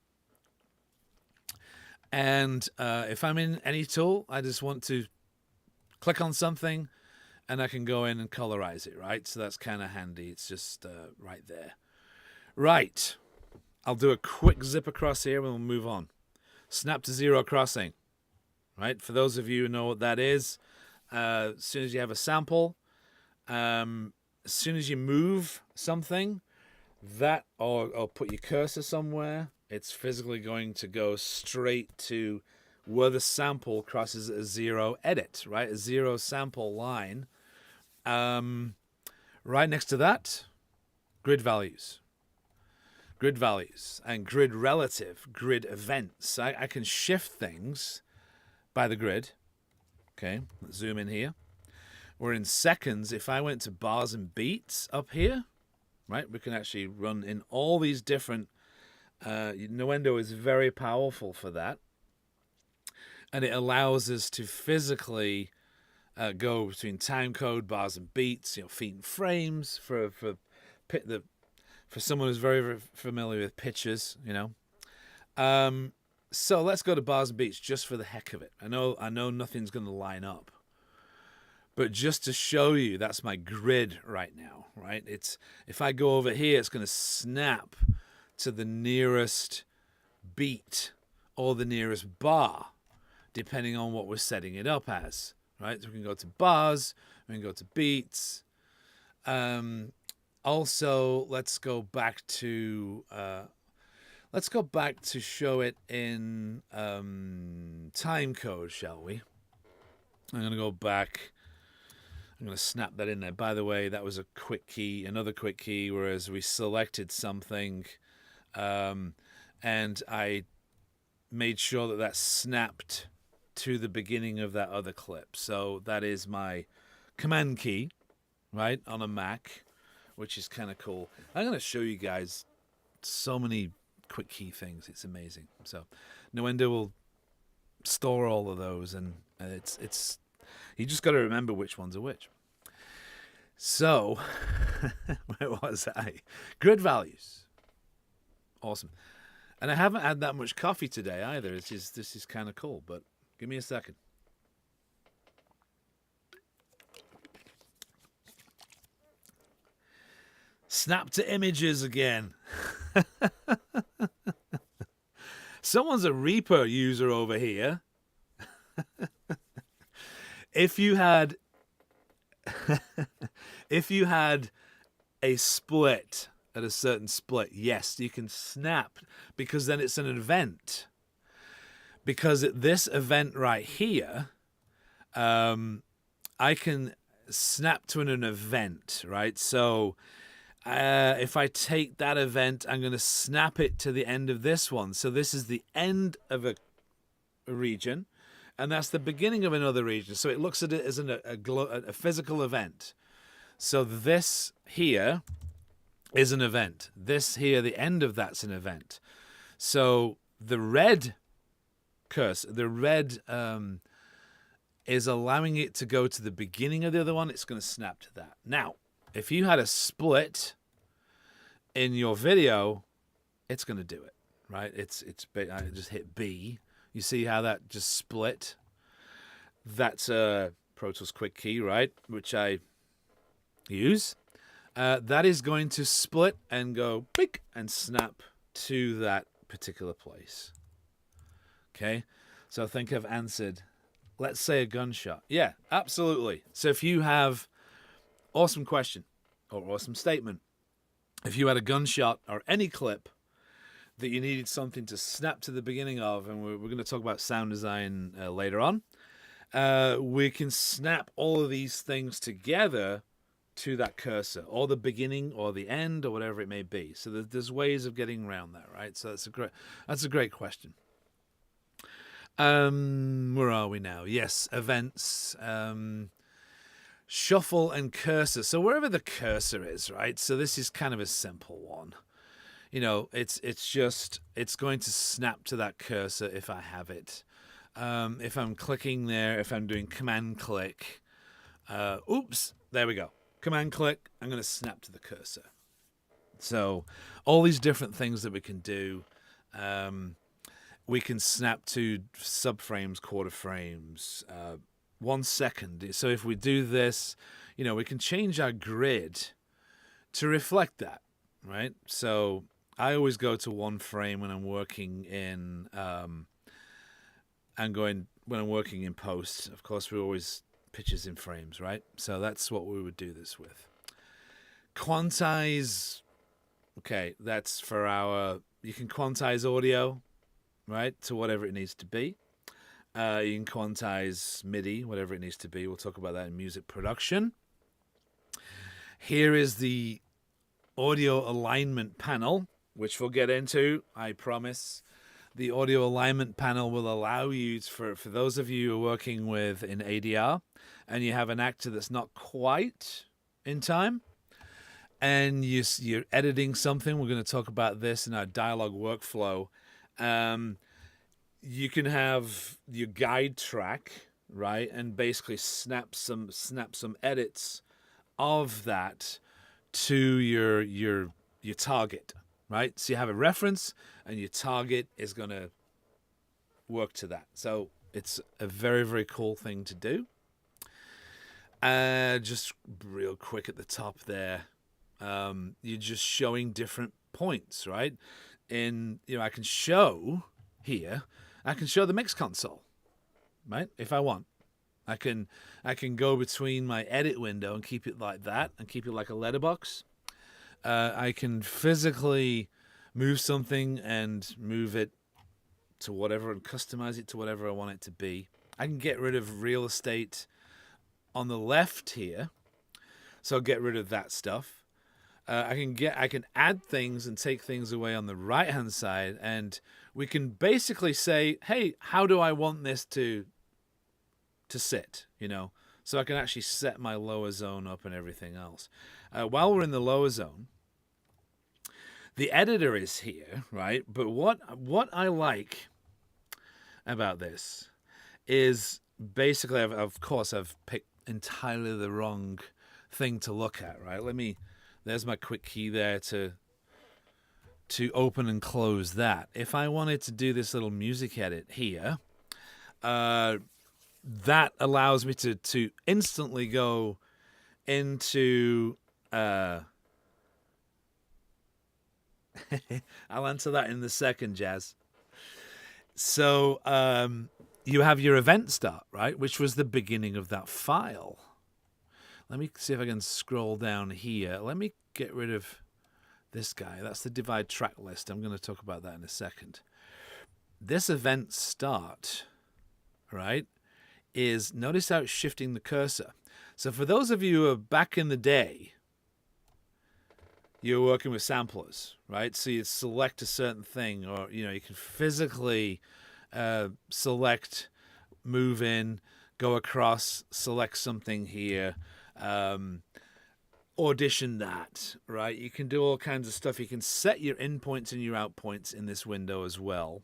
And if I'm in any tool, I just want to click on something, and I can go in and colorize it, right? So that's kind of handy. It's just right there. Right. I'll do a quick zip across here and we'll move on. Snap to zero crossing. Right? For those of you who know what that is, as soon as you have a sample, as soon as you move something, that or put your cursor somewhere, it's physically going to go straight to where the sample crosses a zero edit, right? A zero sample line. Right next to that, grid values. Grid values and grid relative, grid events. I can shift things by the grid. Okay, let's zoom in here. We're in seconds. If I went to bars and beats up here, right, we can actually run in all these different. Nuendo is very powerful for that, and it allows us to physically go between time code, bars and beats, feet and frames for someone who's very, very familiar with pitches, So let's go to bars and beats just for the heck of it. I know nothing's going to line up, but just to show you, that's my grid right now, right? If I go over here, it's going to snap to the nearest beat or the nearest bar, depending on what we're setting it up as, right? So we can go to bars, we can go to beats, Also, let's go back to show it in time code, shall we? I'm gonna go back. I'm gonna snap that in there. By the way, that was a quick key, another quick key. Whereas we selected something, and I made sure that that snapped to the beginning of that other clip. So that is my command key, right, on a Mac, which is kind of cool. I'm going to show you guys so many quick key things. It's amazing. So Nuendo will store all of those, and it's you just got to remember which ones are which. So where was I? Grid values. Awesome. And I haven't had that much coffee today either. This is kind of cool, but give me a second. Snap to images again. Someone's a Reaper user over here. If you had a split at a certain split, yes, you can snap, because then it's an event. Because at this event right here, I can snap to an event, right? So if I take that event, I'm going to snap it to the end of this one. So this is the end of a region, and that's the beginning of another region. So it looks at it as a physical event. So this here is an event. This here, the end of that's an event. So the red cursor, the red is allowing it to go to the beginning of the other one. It's going to snap to that. Now, if you had a split in your video, it's going to do it, right? I just hit B. You see how that just split? That's a Pro Tools quick key, right? Which I use. That is going to split and go big and snap to that particular place. Okay, so I think I've answered. Let's say a gunshot. Yeah, absolutely. So if you have, awesome question or awesome statement. If you had a gunshot or any clip that you needed something to snap to the beginning of, and we're going to talk about sound design later on, we can snap all of these things together to that cursor, or the beginning or the end, or whatever it may be. So there's ways of getting around that, right? So that's a great question. Where are we now? Yes, events, shuffle and cursor. So wherever the cursor is, right? So this is kind of a simple one. You know, it's going to snap to that cursor if I have it. If I'm clicking there, if I'm doing command click, oops, there we go. Command click, I'm going to snap to the cursor. So all these different things that we can do. We can snap to subframes, quarter frames, 1 second. So if we do this, you know, we can change our grid to reflect that, right? So I always go to 1 frame when I'm working in, when I'm working in post. Of course, we always pitches in frames, right? So that's what we would do this with. Quantize, okay, that's for you can quantize audio, right, to whatever it needs to be. You can quantize MIDI, whatever it needs to be. We'll talk about that in music production. Here is the audio alignment panel, which we'll get into, I promise. The audio alignment panel will allow you to, for those of you who are working with in ADR and you have an actor that's not quite in time and you're editing something, we're going to talk about this in our dialogue workflow. You can have your guide track, right, and basically snap some edits of that to your target, right? So you have a reference, and your target is going to work to that. So it's a very, very cool thing to do. Just real quick at the top there, you're just showing different points, right? I can show here. I can show the mix console, right, if I want. I can go between my edit window and keep it like that, and keep it like a letterbox. I can physically move something and move it to whatever and customize it to whatever I want it to be. I can get rid of real estate on the left here, so I'll get rid of that stuff. I can add things and take things away on the right hand side, and we can basically say, hey, how do I want this to sit, so I can actually set my lower zone up and everything else. While we're in the lower zone, the editor is here, right? But what I like about this is basically, of course, I've picked entirely the wrong thing to look at, right? There's my quick key there to open and close that. If I wanted to do this little music edit here, that allows me to instantly go into... I'll answer that in a second, Jazz. So you have your event start, right? Which was the beginning of that file. Let me see if I can scroll down here. Let me get rid of this guy. That's the divide track list. I'm going to talk about that in a second. This event start, right, is, notice how it's shifting the cursor. So for those of you who are back in the day, you're working with samplers, right? So you select a certain thing, or, you can physically select, move in, go across, select something here, audition that, right? You can do all kinds of stuff. You can set your in points and your out points in this window as well.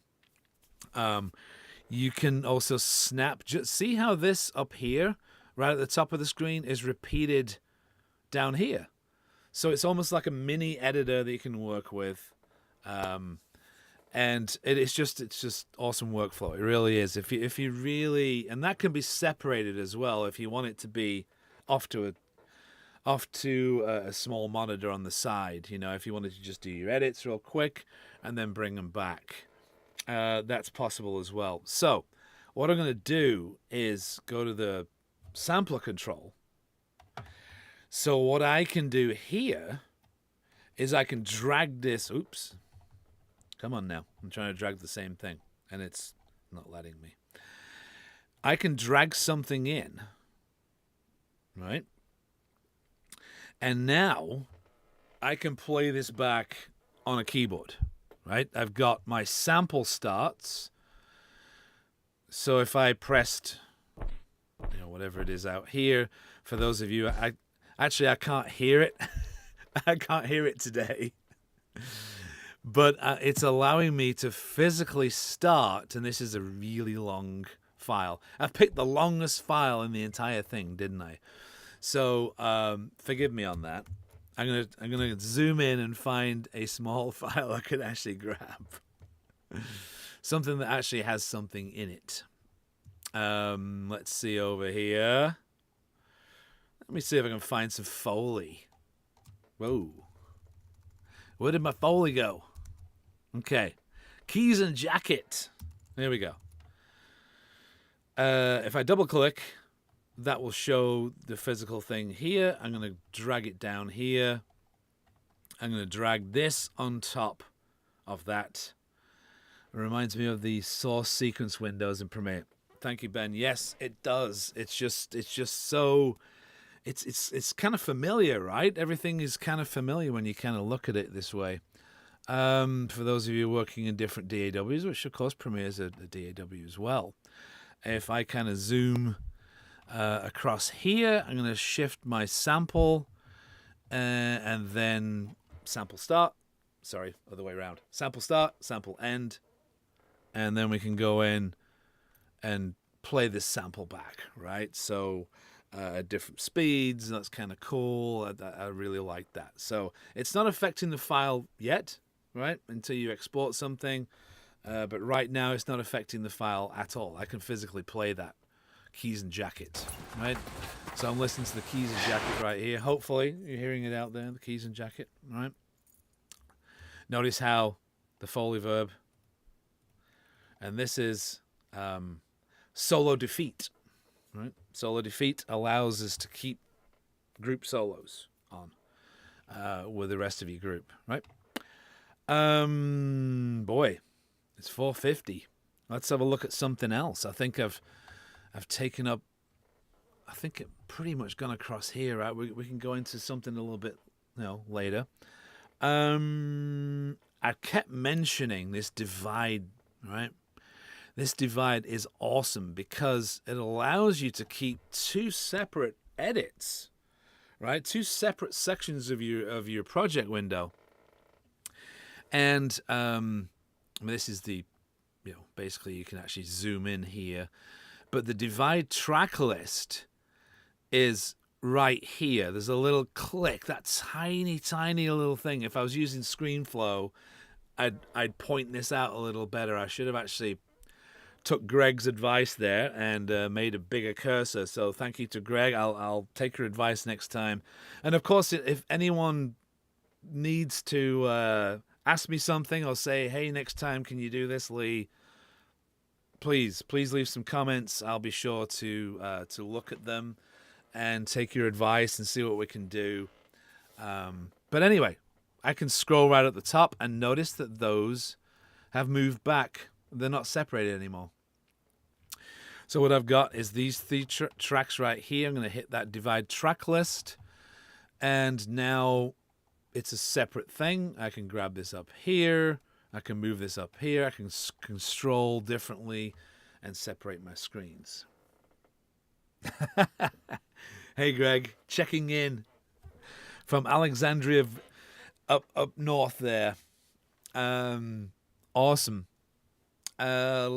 You can also snap. Just see how this up here, right at the top of the screen, is repeated down here. So it's almost like a mini editor that you can work with. And it's just awesome workflow. It really is. If you really, and that can be separated as well if you want it to be off to a small monitor on the side. If you wanted to just do your edits real quick and then bring them back, that's possible as well. So what I'm going to do is go to the sampler control. So what I can do here is I can drag this. Oops. Come on now. I'm trying to drag the same thing, and it's not letting me. I can drag something in, right? And now I can play this back on a keyboard, right? I've got my sample starts. So if I pressed, whatever it is out here, for those of you, I can't hear it. I can't hear it today. But it's allowing me to physically start, and this is a really long file. I've picked the longest file in the entire thing, didn't I? So forgive me on that. I'm gonna zoom in and find a small file I can actually grab. Something that actually has something in it. Let's see over here. Let me see if I can find some Foley. Whoa. Where did my Foley go? Okay. Keys and jacket. There we go. If I double click, that will show the physical thing here. I'm going to drag it down here. I'm going to drag this on top of that. It reminds me of the source sequence windows in Premiere. Thank you, Ben. Yes, it does. It's just so... It's kind of familiar, right? Everything is kind of familiar when you kind of look at it this way. For those of you working in different DAWs, which of course Premiere is a DAW as well. If I kind of zoom across here, I'm going to shift my sample and then sample start. Sorry, other way around. Sample start, sample end. And then we can go in and play this sample back, right? So... different speeds. That's kind of cool. I really like that. So it's not affecting the file yet, right? Until you export something. But right now it's not affecting the file at all. I can physically play that. Keys and jacket, right? So I'm listening to the keys and jacket right here. Hopefully you're hearing it out there, the keys and jacket, right? Notice how the Foley verb. And this is solo defeat. right? Solo defeat allows us to keep group solos on with the rest of your group, right? Boy, it's 4:50. Let's have a look at something else. I think I've taken up. I think it pretty much gone across here. Right? We can go into something a little bit, later. I kept mentioning this divide, right? This divide is awesome because it allows you to keep two separate edits, right? Two separate sections of your project window. And this is the, basically you can actually zoom in here. But the divide track list is right here. There's a little click, that tiny, tiny little thing. If I was using ScreenFlow, I'd point this out a little better. I should have actually took Greg's advice there and made a bigger cursor. So thank you to Greg. I'll take your advice next time. And of course, if anyone needs to ask me something or say, hey, next time, can you do this, Lee? Please leave some comments. I'll be sure to look at them and take your advice and see what we can do. But anyway, I can scroll right at the top and notice that those have moved back. They're not separated anymore. So what I've got is these three tracks right here. I'm going to hit that divide track list. And now it's a separate thing. I can grab this up here. I can move this up here. I can scroll differently and separate my screens. Hey, Greg, checking in from Alexandria up north there. Awesome. I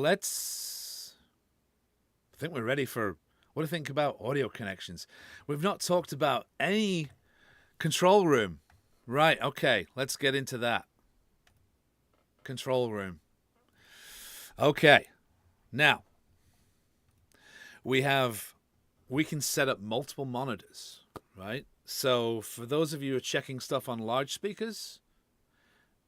think we're ready for, what do you think about audio connections? We've not talked about any control room. Right, okay, let's get into that. Control room. Okay, now we can set up multiple monitors, right? So for those of you who are checking stuff on large speakers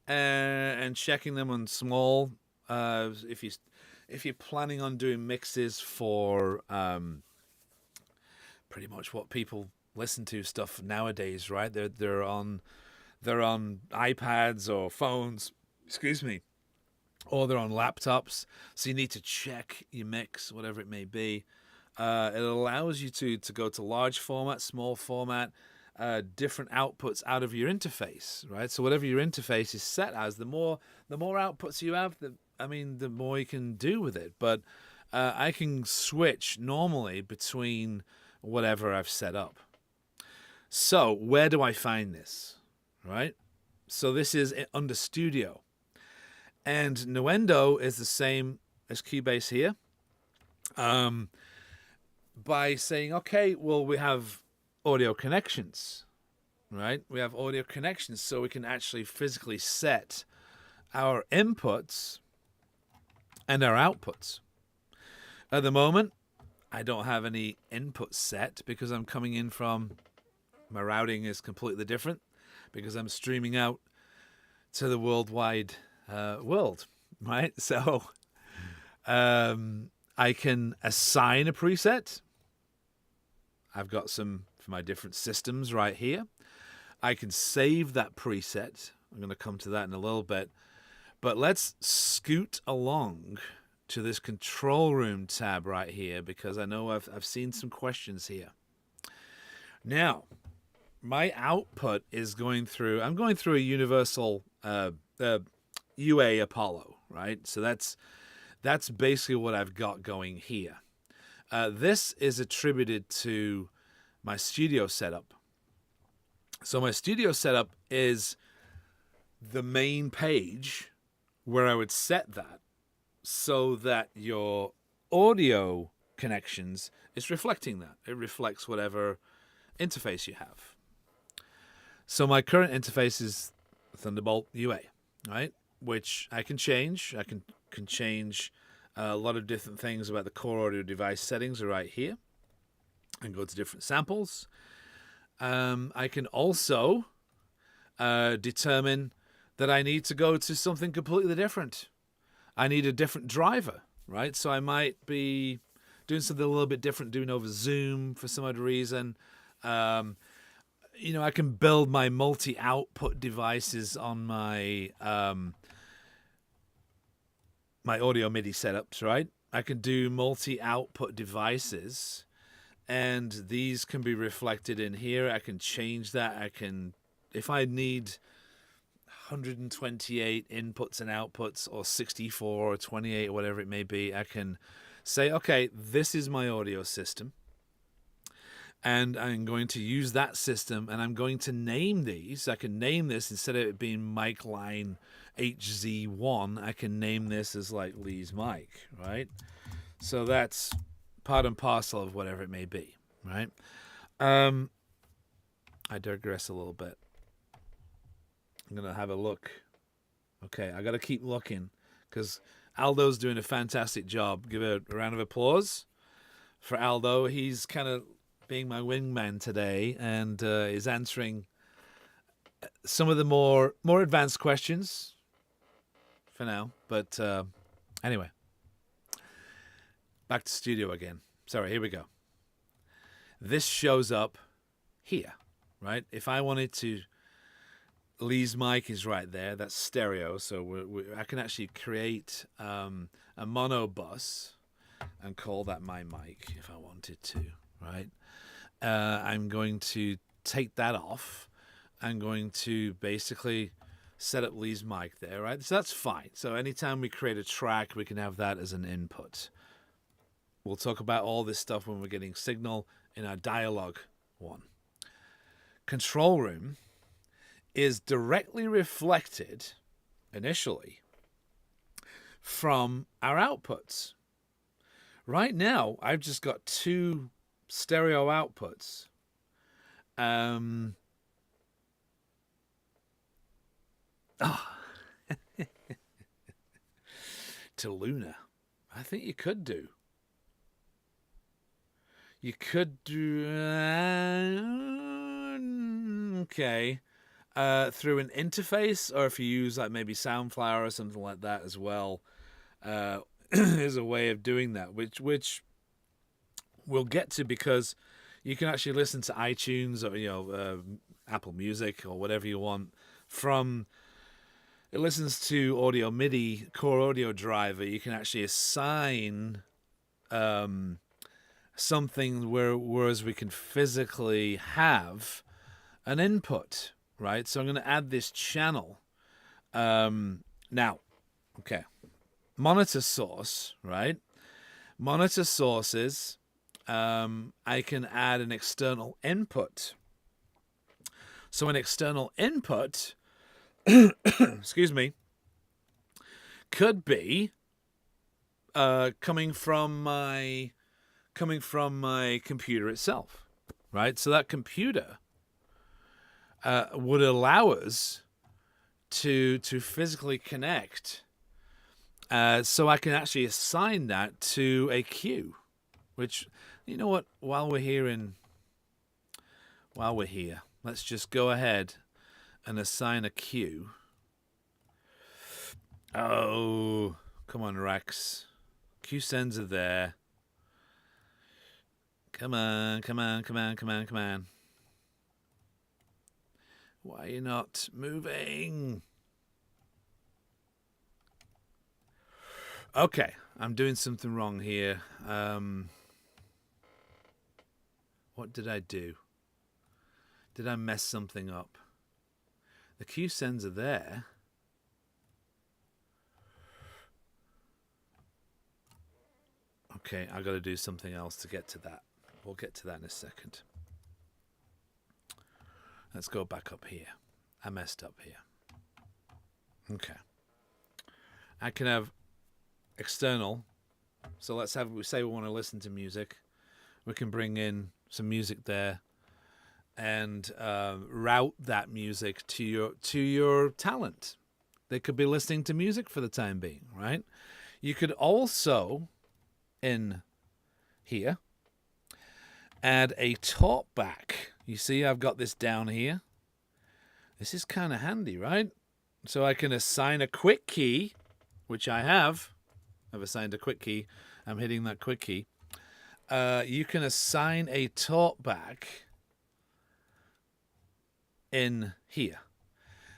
and checking them on small, if you're planning on doing mixes for pretty much what people listen to stuff nowadays, right? They're on iPads or phones, or they're on laptops. So you need to check your mix, whatever it may be. It allows you to go to large format, small format, different outputs out of your interface, right? So whatever your interface is set as, the more outputs you have, the more you can do with it. But I can switch normally between whatever I've set up. So where do I find this, right? So this is under Studio. And Nuendo is the same as Cubase here. By saying, okay, well, we have audio connections, right? We have audio connections, so we can actually physically set our inputs and our outputs. At the moment, I don't have any inputs set because I'm coming in from, my routing is completely different because I'm streaming out to the worldwide world, right? So I can assign a preset. I've got some for my different systems right here. I can save that preset. I'm going to come to that in a little bit. But let's scoot along to this control room tab right here because I know I've seen some questions here. Now, my output is I'm going through a universal UA Apollo, right? So that's basically what I've got going here. This is attributed to my studio setup. So my studio setup is the main page where I would set that so that your audio connections is reflecting that. It reflects whatever interface you have. So my current interface is Thunderbolt UA, right? Which I can change. I can change a lot of different things about the core audio device settings are right here. And go to different samples. I can also determine that I need to go to something completely different. I need a different driver, right? So I might be doing something a little bit different, doing over Zoom for some other reason. You know, I can build my multi-output devices on my my audio MIDI setups, right? I can do multi-output devices, and these can be reflected in here. I can change that. I can, if I need 128 inputs and outputs, or 64 or 28 or whatever it may be, I can say, okay, this is my audio system, and I'm going to use that system, and I'm going to name these. I can name this, instead of it being mic line HZ1, I can name this as like Lee's mic, right? So that's part and parcel of whatever it may be, right? I digress a little bit. I'm going to have a look. Okay, I got to keep looking, because Aldo's doing a fantastic job. Give a round of applause for Aldo. He's kind of being my wingman today, and is answering some of the more advanced questions for now. But anyway, back to studio again. Sorry, here we go. This shows up here, right? If I wanted to, Lee's mic is right there. That's stereo, so I can actually create a mono bus and call that my mic if I wanted to, right? I'm going to take that off. I'm going to basically set up Lee's mic there, right? So that's fine. So anytime we create a track, we can have that as an input. We'll talk about all this stuff when we're getting signal in our dialogue one. Control room is directly reflected initially from our outputs. Right now, I've just got 2 stereo outputs. To Luna. I think you could do. You could do... okay. Through an interface, or if you use like maybe Soundflower or something like that as well, is a way of doing that, which we'll get to, because you can actually listen to iTunes or Apple Music or whatever you want from. It listens to audio MIDI core audio driver. You can actually assign something whereas we can physically have an input. Right, so I'm going to add this channel. Now, okay, monitor source, right? Monitor sources, I can add an external input. So an external input, excuse me, could be coming from my computer itself, right? So that computer would allow us to physically connect, so I can actually assign that to a cue. Which, you know what? While we're here, let's just go ahead and assign a cue. Oh, come on, Rex. Cue sends are there. Come on. Why are you not moving? Okay, I'm doing something wrong here. What did I do? Did I mess something up? The cue sends are there. Okay, I got to do something else to get to that. We'll get to that in a second. Let's go back up here. I messed up here. Okay. I can have external. So let's have, we say we want to listen to music. We can bring in some music there and route that music to your talent. They could be listening to music for the time being, right? You could also, in here, add a Talkback. You see, I've got this down here. This is kind of handy, right? So I can assign a quick key, which I have. I've assigned a quick key. I'm hitting that quick key. you can assign a talkback in here.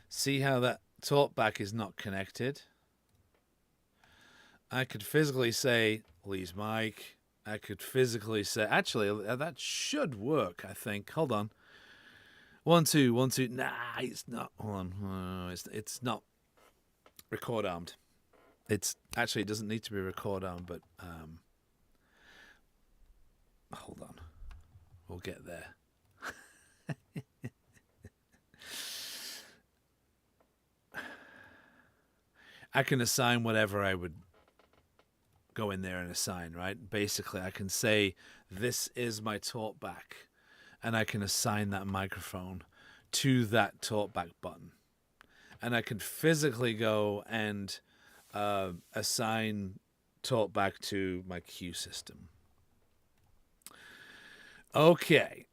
See how that talkback is not connected? I could physically say Lee's mic. I could physically say, actually, that should work, I think. Hold on. 1, 2, 1, 2. Nah, it's not. Hold on. It's not record armed. It doesn't need to be record armed, but hold on. We'll get there. I can assign whatever I would go in there and assign, right? Basically, I can say, this is my talkback, and I can assign that microphone to that talkback button. And I can physically go and assign talkback to my cue system. Okay.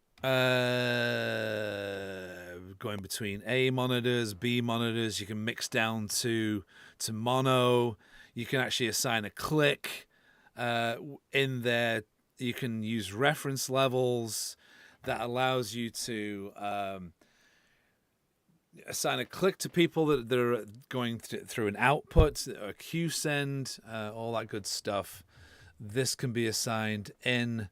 Going between A monitors, B monitors, you can mix down to mono. You can actually assign a click in there. You can use reference levels that allows you to assign a click to people that are going through an output, a cue send, all that good stuff. This can be assigned in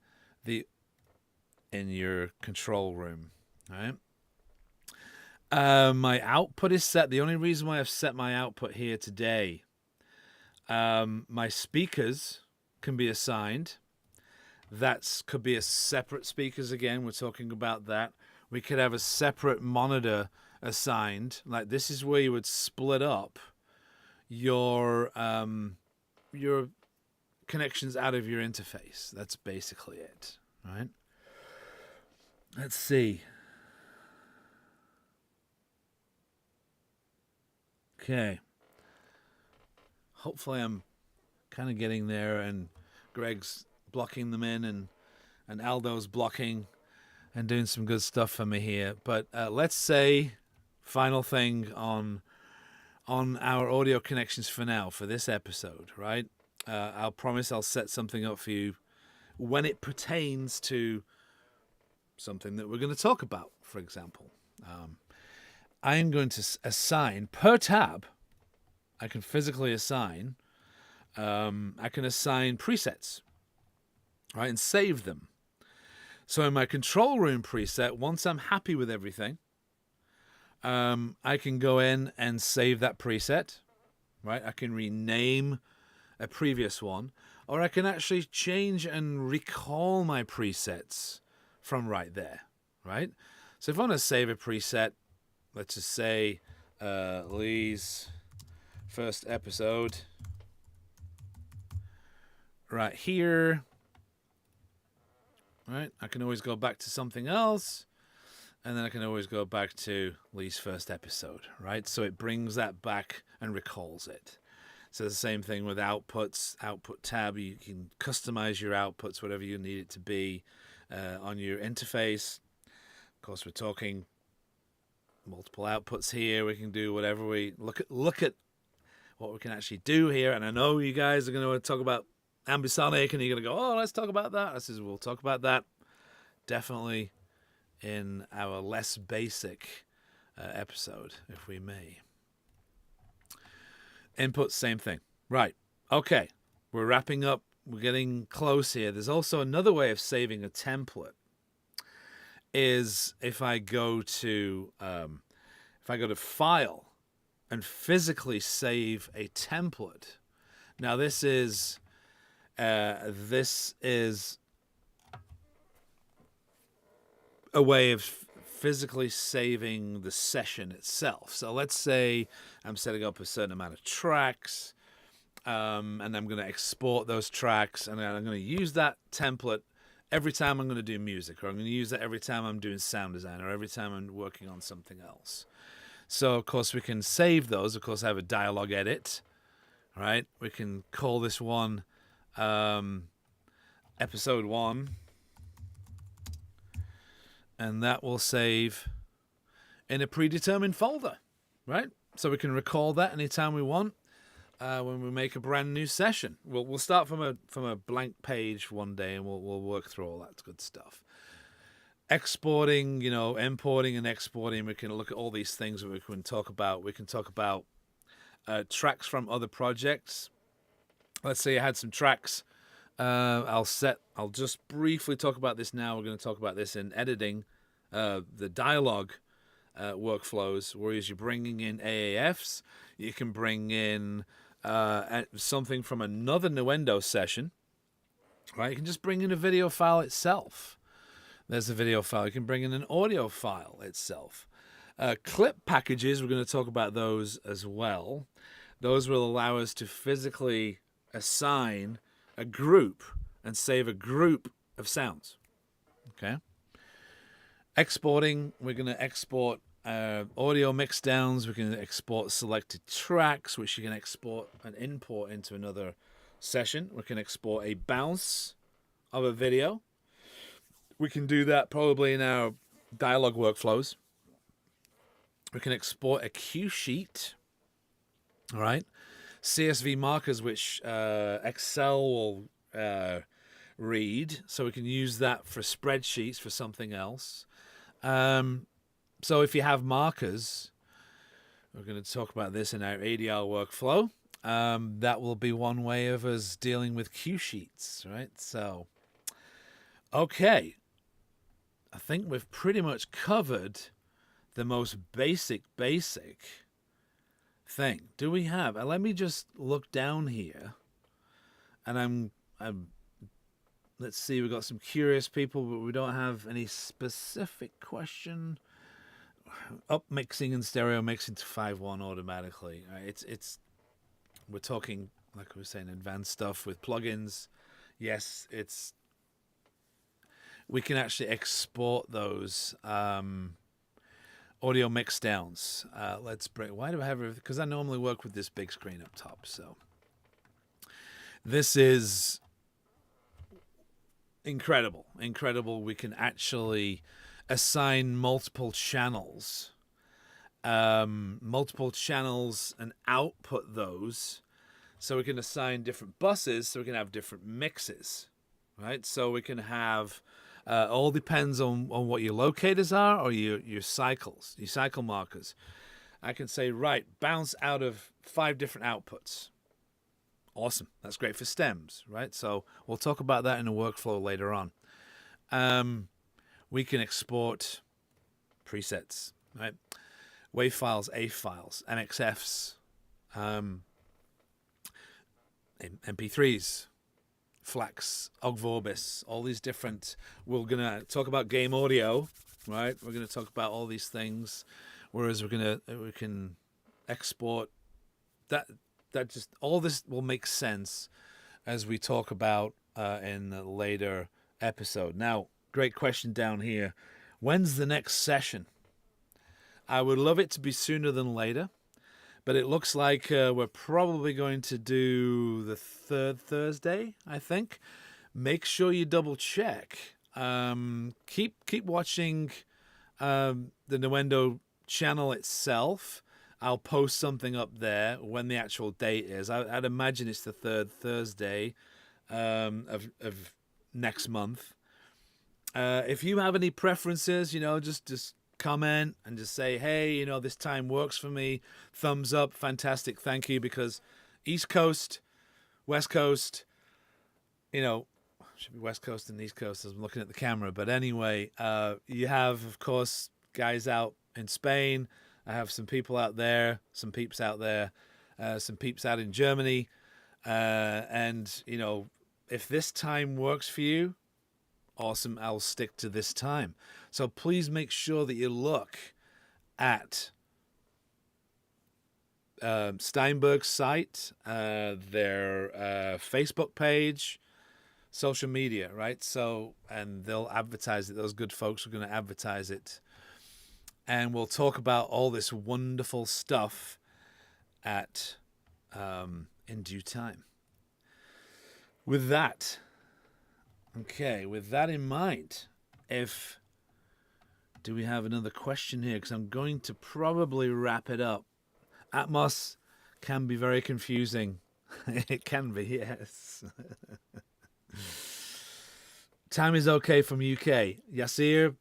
your control room, right? My output is set. The only reason why I've set my output here today, my speakers can be assigned. That could be a separate speakers again. We're talking about that. We could have a separate monitor assigned. Like this is where you would split up your connections out of your interface. That's basically it, right? Let's see. Okay. Hopefully I'm kind of getting there, and Greg's blocking them in, and Aldo's blocking and doing some good stuff for me here. But let's say, final thing on our audio connections for now, for this episode, right? I'll promise I'll set something up for you when it pertains to something that we're going to talk about, for example. I am going to assign, per tab, I can physically assign, I can assign presets, right, and save them. So in my control room preset, once I'm happy with everything, I can go in and save that preset, right? I can rename a previous one, or I can actually change and recall my presets from right there, right? So if I want to save a preset, let's just say Lee's first episode right here, right? I can always go back to something else, and then I can always go back to Lee's first episode, right? So it brings that back and recalls it. So the same thing with outputs, output tab. You can customize your outputs, whatever you need it to be on your interface. Of course, we're talking multiple outputs here. We can do whatever we look at what we can actually do here. And I know you guys are going to talk about ambisonic, and you're going to go, oh, let's talk about that. I says, we'll talk about that definitely in our less basic episode, if we may. Input, same thing. Right. Okay. We're wrapping up. We're getting close here. There's also another way of saving a template. Is if I go to File and physically save a template. Now this is a way of physically saving the session itself. So let's say I'm setting up a certain amount of tracks, and I'm going to export those tracks, and I'm going to use that template every time I'm going to do music, or I'm going to use that every time I'm doing sound design, or every time I'm working on something else. So, of course, we can save those. Of course, I have a dialog edit, right? We can call this one episode 1, and that will save in a predetermined folder, right? So we can recall that anytime we want. when we make a brand new session. We'll start from a blank page one day, and we'll work through all that good stuff. Exporting, importing and exporting. We can look at all these things that we can talk about. We can talk about tracks from other projects. Let's say I had some tracks. I'll just briefly talk about this now. We're going to talk about this in editing, the dialogue workflows, whereas you're bringing in AAFs. You can bring in something from another Nuendo session, right? You can just bring in a video file itself. There's a video file. You can bring in an audio file itself. Clip packages, we're going to talk about those as well. Those will allow us to physically assign a group and save a group of sounds. Okay. Exporting, we're going to export audio mix downs. We can export selected tracks, which you can export and import into another session. We can export a bounce of a video. We can do that probably in our dialogue workflows. We can export a cue sheet. All right. CSV markers, which Excel will read. So we can use that for spreadsheets for something else. So if you have markers, we're going to talk about this in our ADR workflow. That will be one way of us dealing with cue sheets, right? So, okay. I think we've pretty much covered the most basic thing. Do we have? Let me just look down here, and I'm. Let's see. We've got some curious people, but we don't have any specific question. Up mixing and stereo mixing to 5.1 automatically. It's. We're talking, like we were saying, advanced stuff with plugins. Yes, it's. We can actually export those audio mix downs. Let's bring. Why do I have it? Because I normally work with this big screen up top. So this is incredible. We can actually assign multiple channels, and output those. So we can assign different buses. So we can have different mixes, right? So we can have. All depends on what your locators are or your cycles, your cycle markers. I can say, right, bounce out of 5 different outputs. Awesome. That's great for stems, right? So we'll talk about that in a workflow later on. We can export presets, right? WAV files, AV files, MXFs, MP3s. Flax, Ogg Vorbis, all these different. We're gonna talk about game audio, right? We're gonna talk about all these things, whereas we can export that. That just all this will make sense as we talk about in the later episode. Now, great question down here. When's the next session? I would love it to be sooner than later. But it looks like we're probably going to do the 3rd Thursday, I think. Make sure you double check. Keep watching the Nuendo channel itself. I'll post something up there when the actual date is. I'd imagine it's the 3rd Thursday of next month. If you have any preferences, just comment and just say, hey, this time works for me. Thumbs up, fantastic, thank you. Because East Coast, West Coast, should be West Coast and East Coast as I'm looking at the camera. But anyway, you have, of course, guys out in Spain. I have some people out there, some peeps out there, some peeps out in Germany. And, if this time works for you, awesome, I'll stick to this time. So please make sure that you look at Steinberg's site, their Facebook page, social media, right? So, and they'll advertise it. Those good folks are going to advertise it. And we'll talk about all this wonderful stuff in due time. With that in mind, do we have another question here? Because I'm going to probably wrap it up. Atmos, Can be very confusing. It can be, yes. Time is okay from UK. Yasir,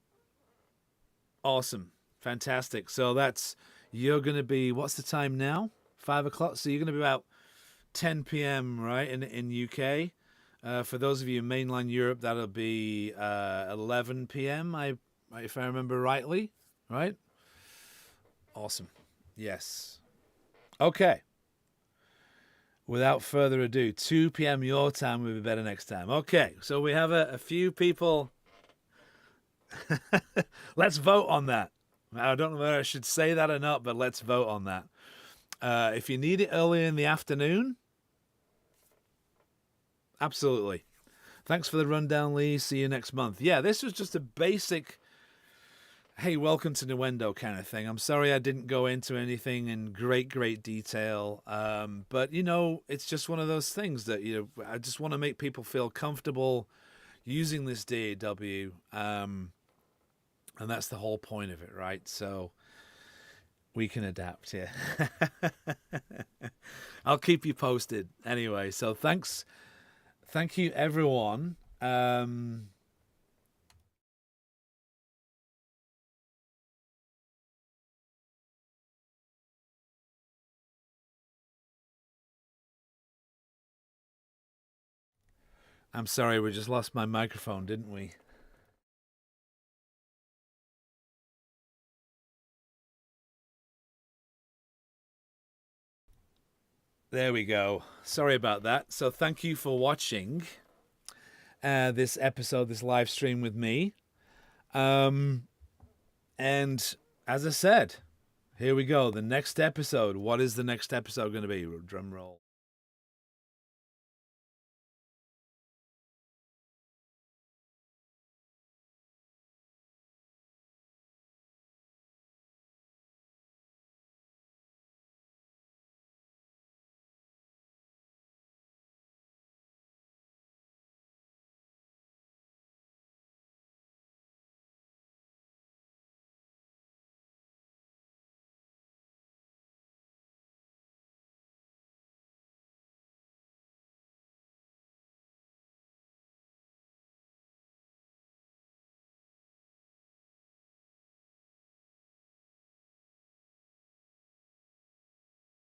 awesome. Fantastic. So you're going to be, what's the time now? 5 o'clock. So you're going to be about 10 p.m., right, in UK. For those of you in mainland Europe, that'll be 11 p.m., if I remember rightly, right? Awesome. Yes. Okay. Without further ado, 2 p.m. your time will be better next time. Okay, so we have a few people. Let's vote on that. I don't know whether I should say that or not, but let's vote on that. If you need it early in the afternoon, absolutely. Thanks for the rundown, Lee. See you next month. Yeah, this was just a basic, hey, welcome to Nuendo kind of thing. I'm sorry I didn't go into anything in great detail. But, it's just one of those things that, I just want to make people feel comfortable using this DAW. And that's the whole point of it, right? So we can adapt, yeah. I'll keep you posted anyway. So thank you, everyone. I'm sorry, we just lost my microphone, didn't we? There we go. Sorry about that. So thank you for watching this episode, this live stream with me. And as I said, here we go. The next episode. What is the next episode going to be? Drum roll.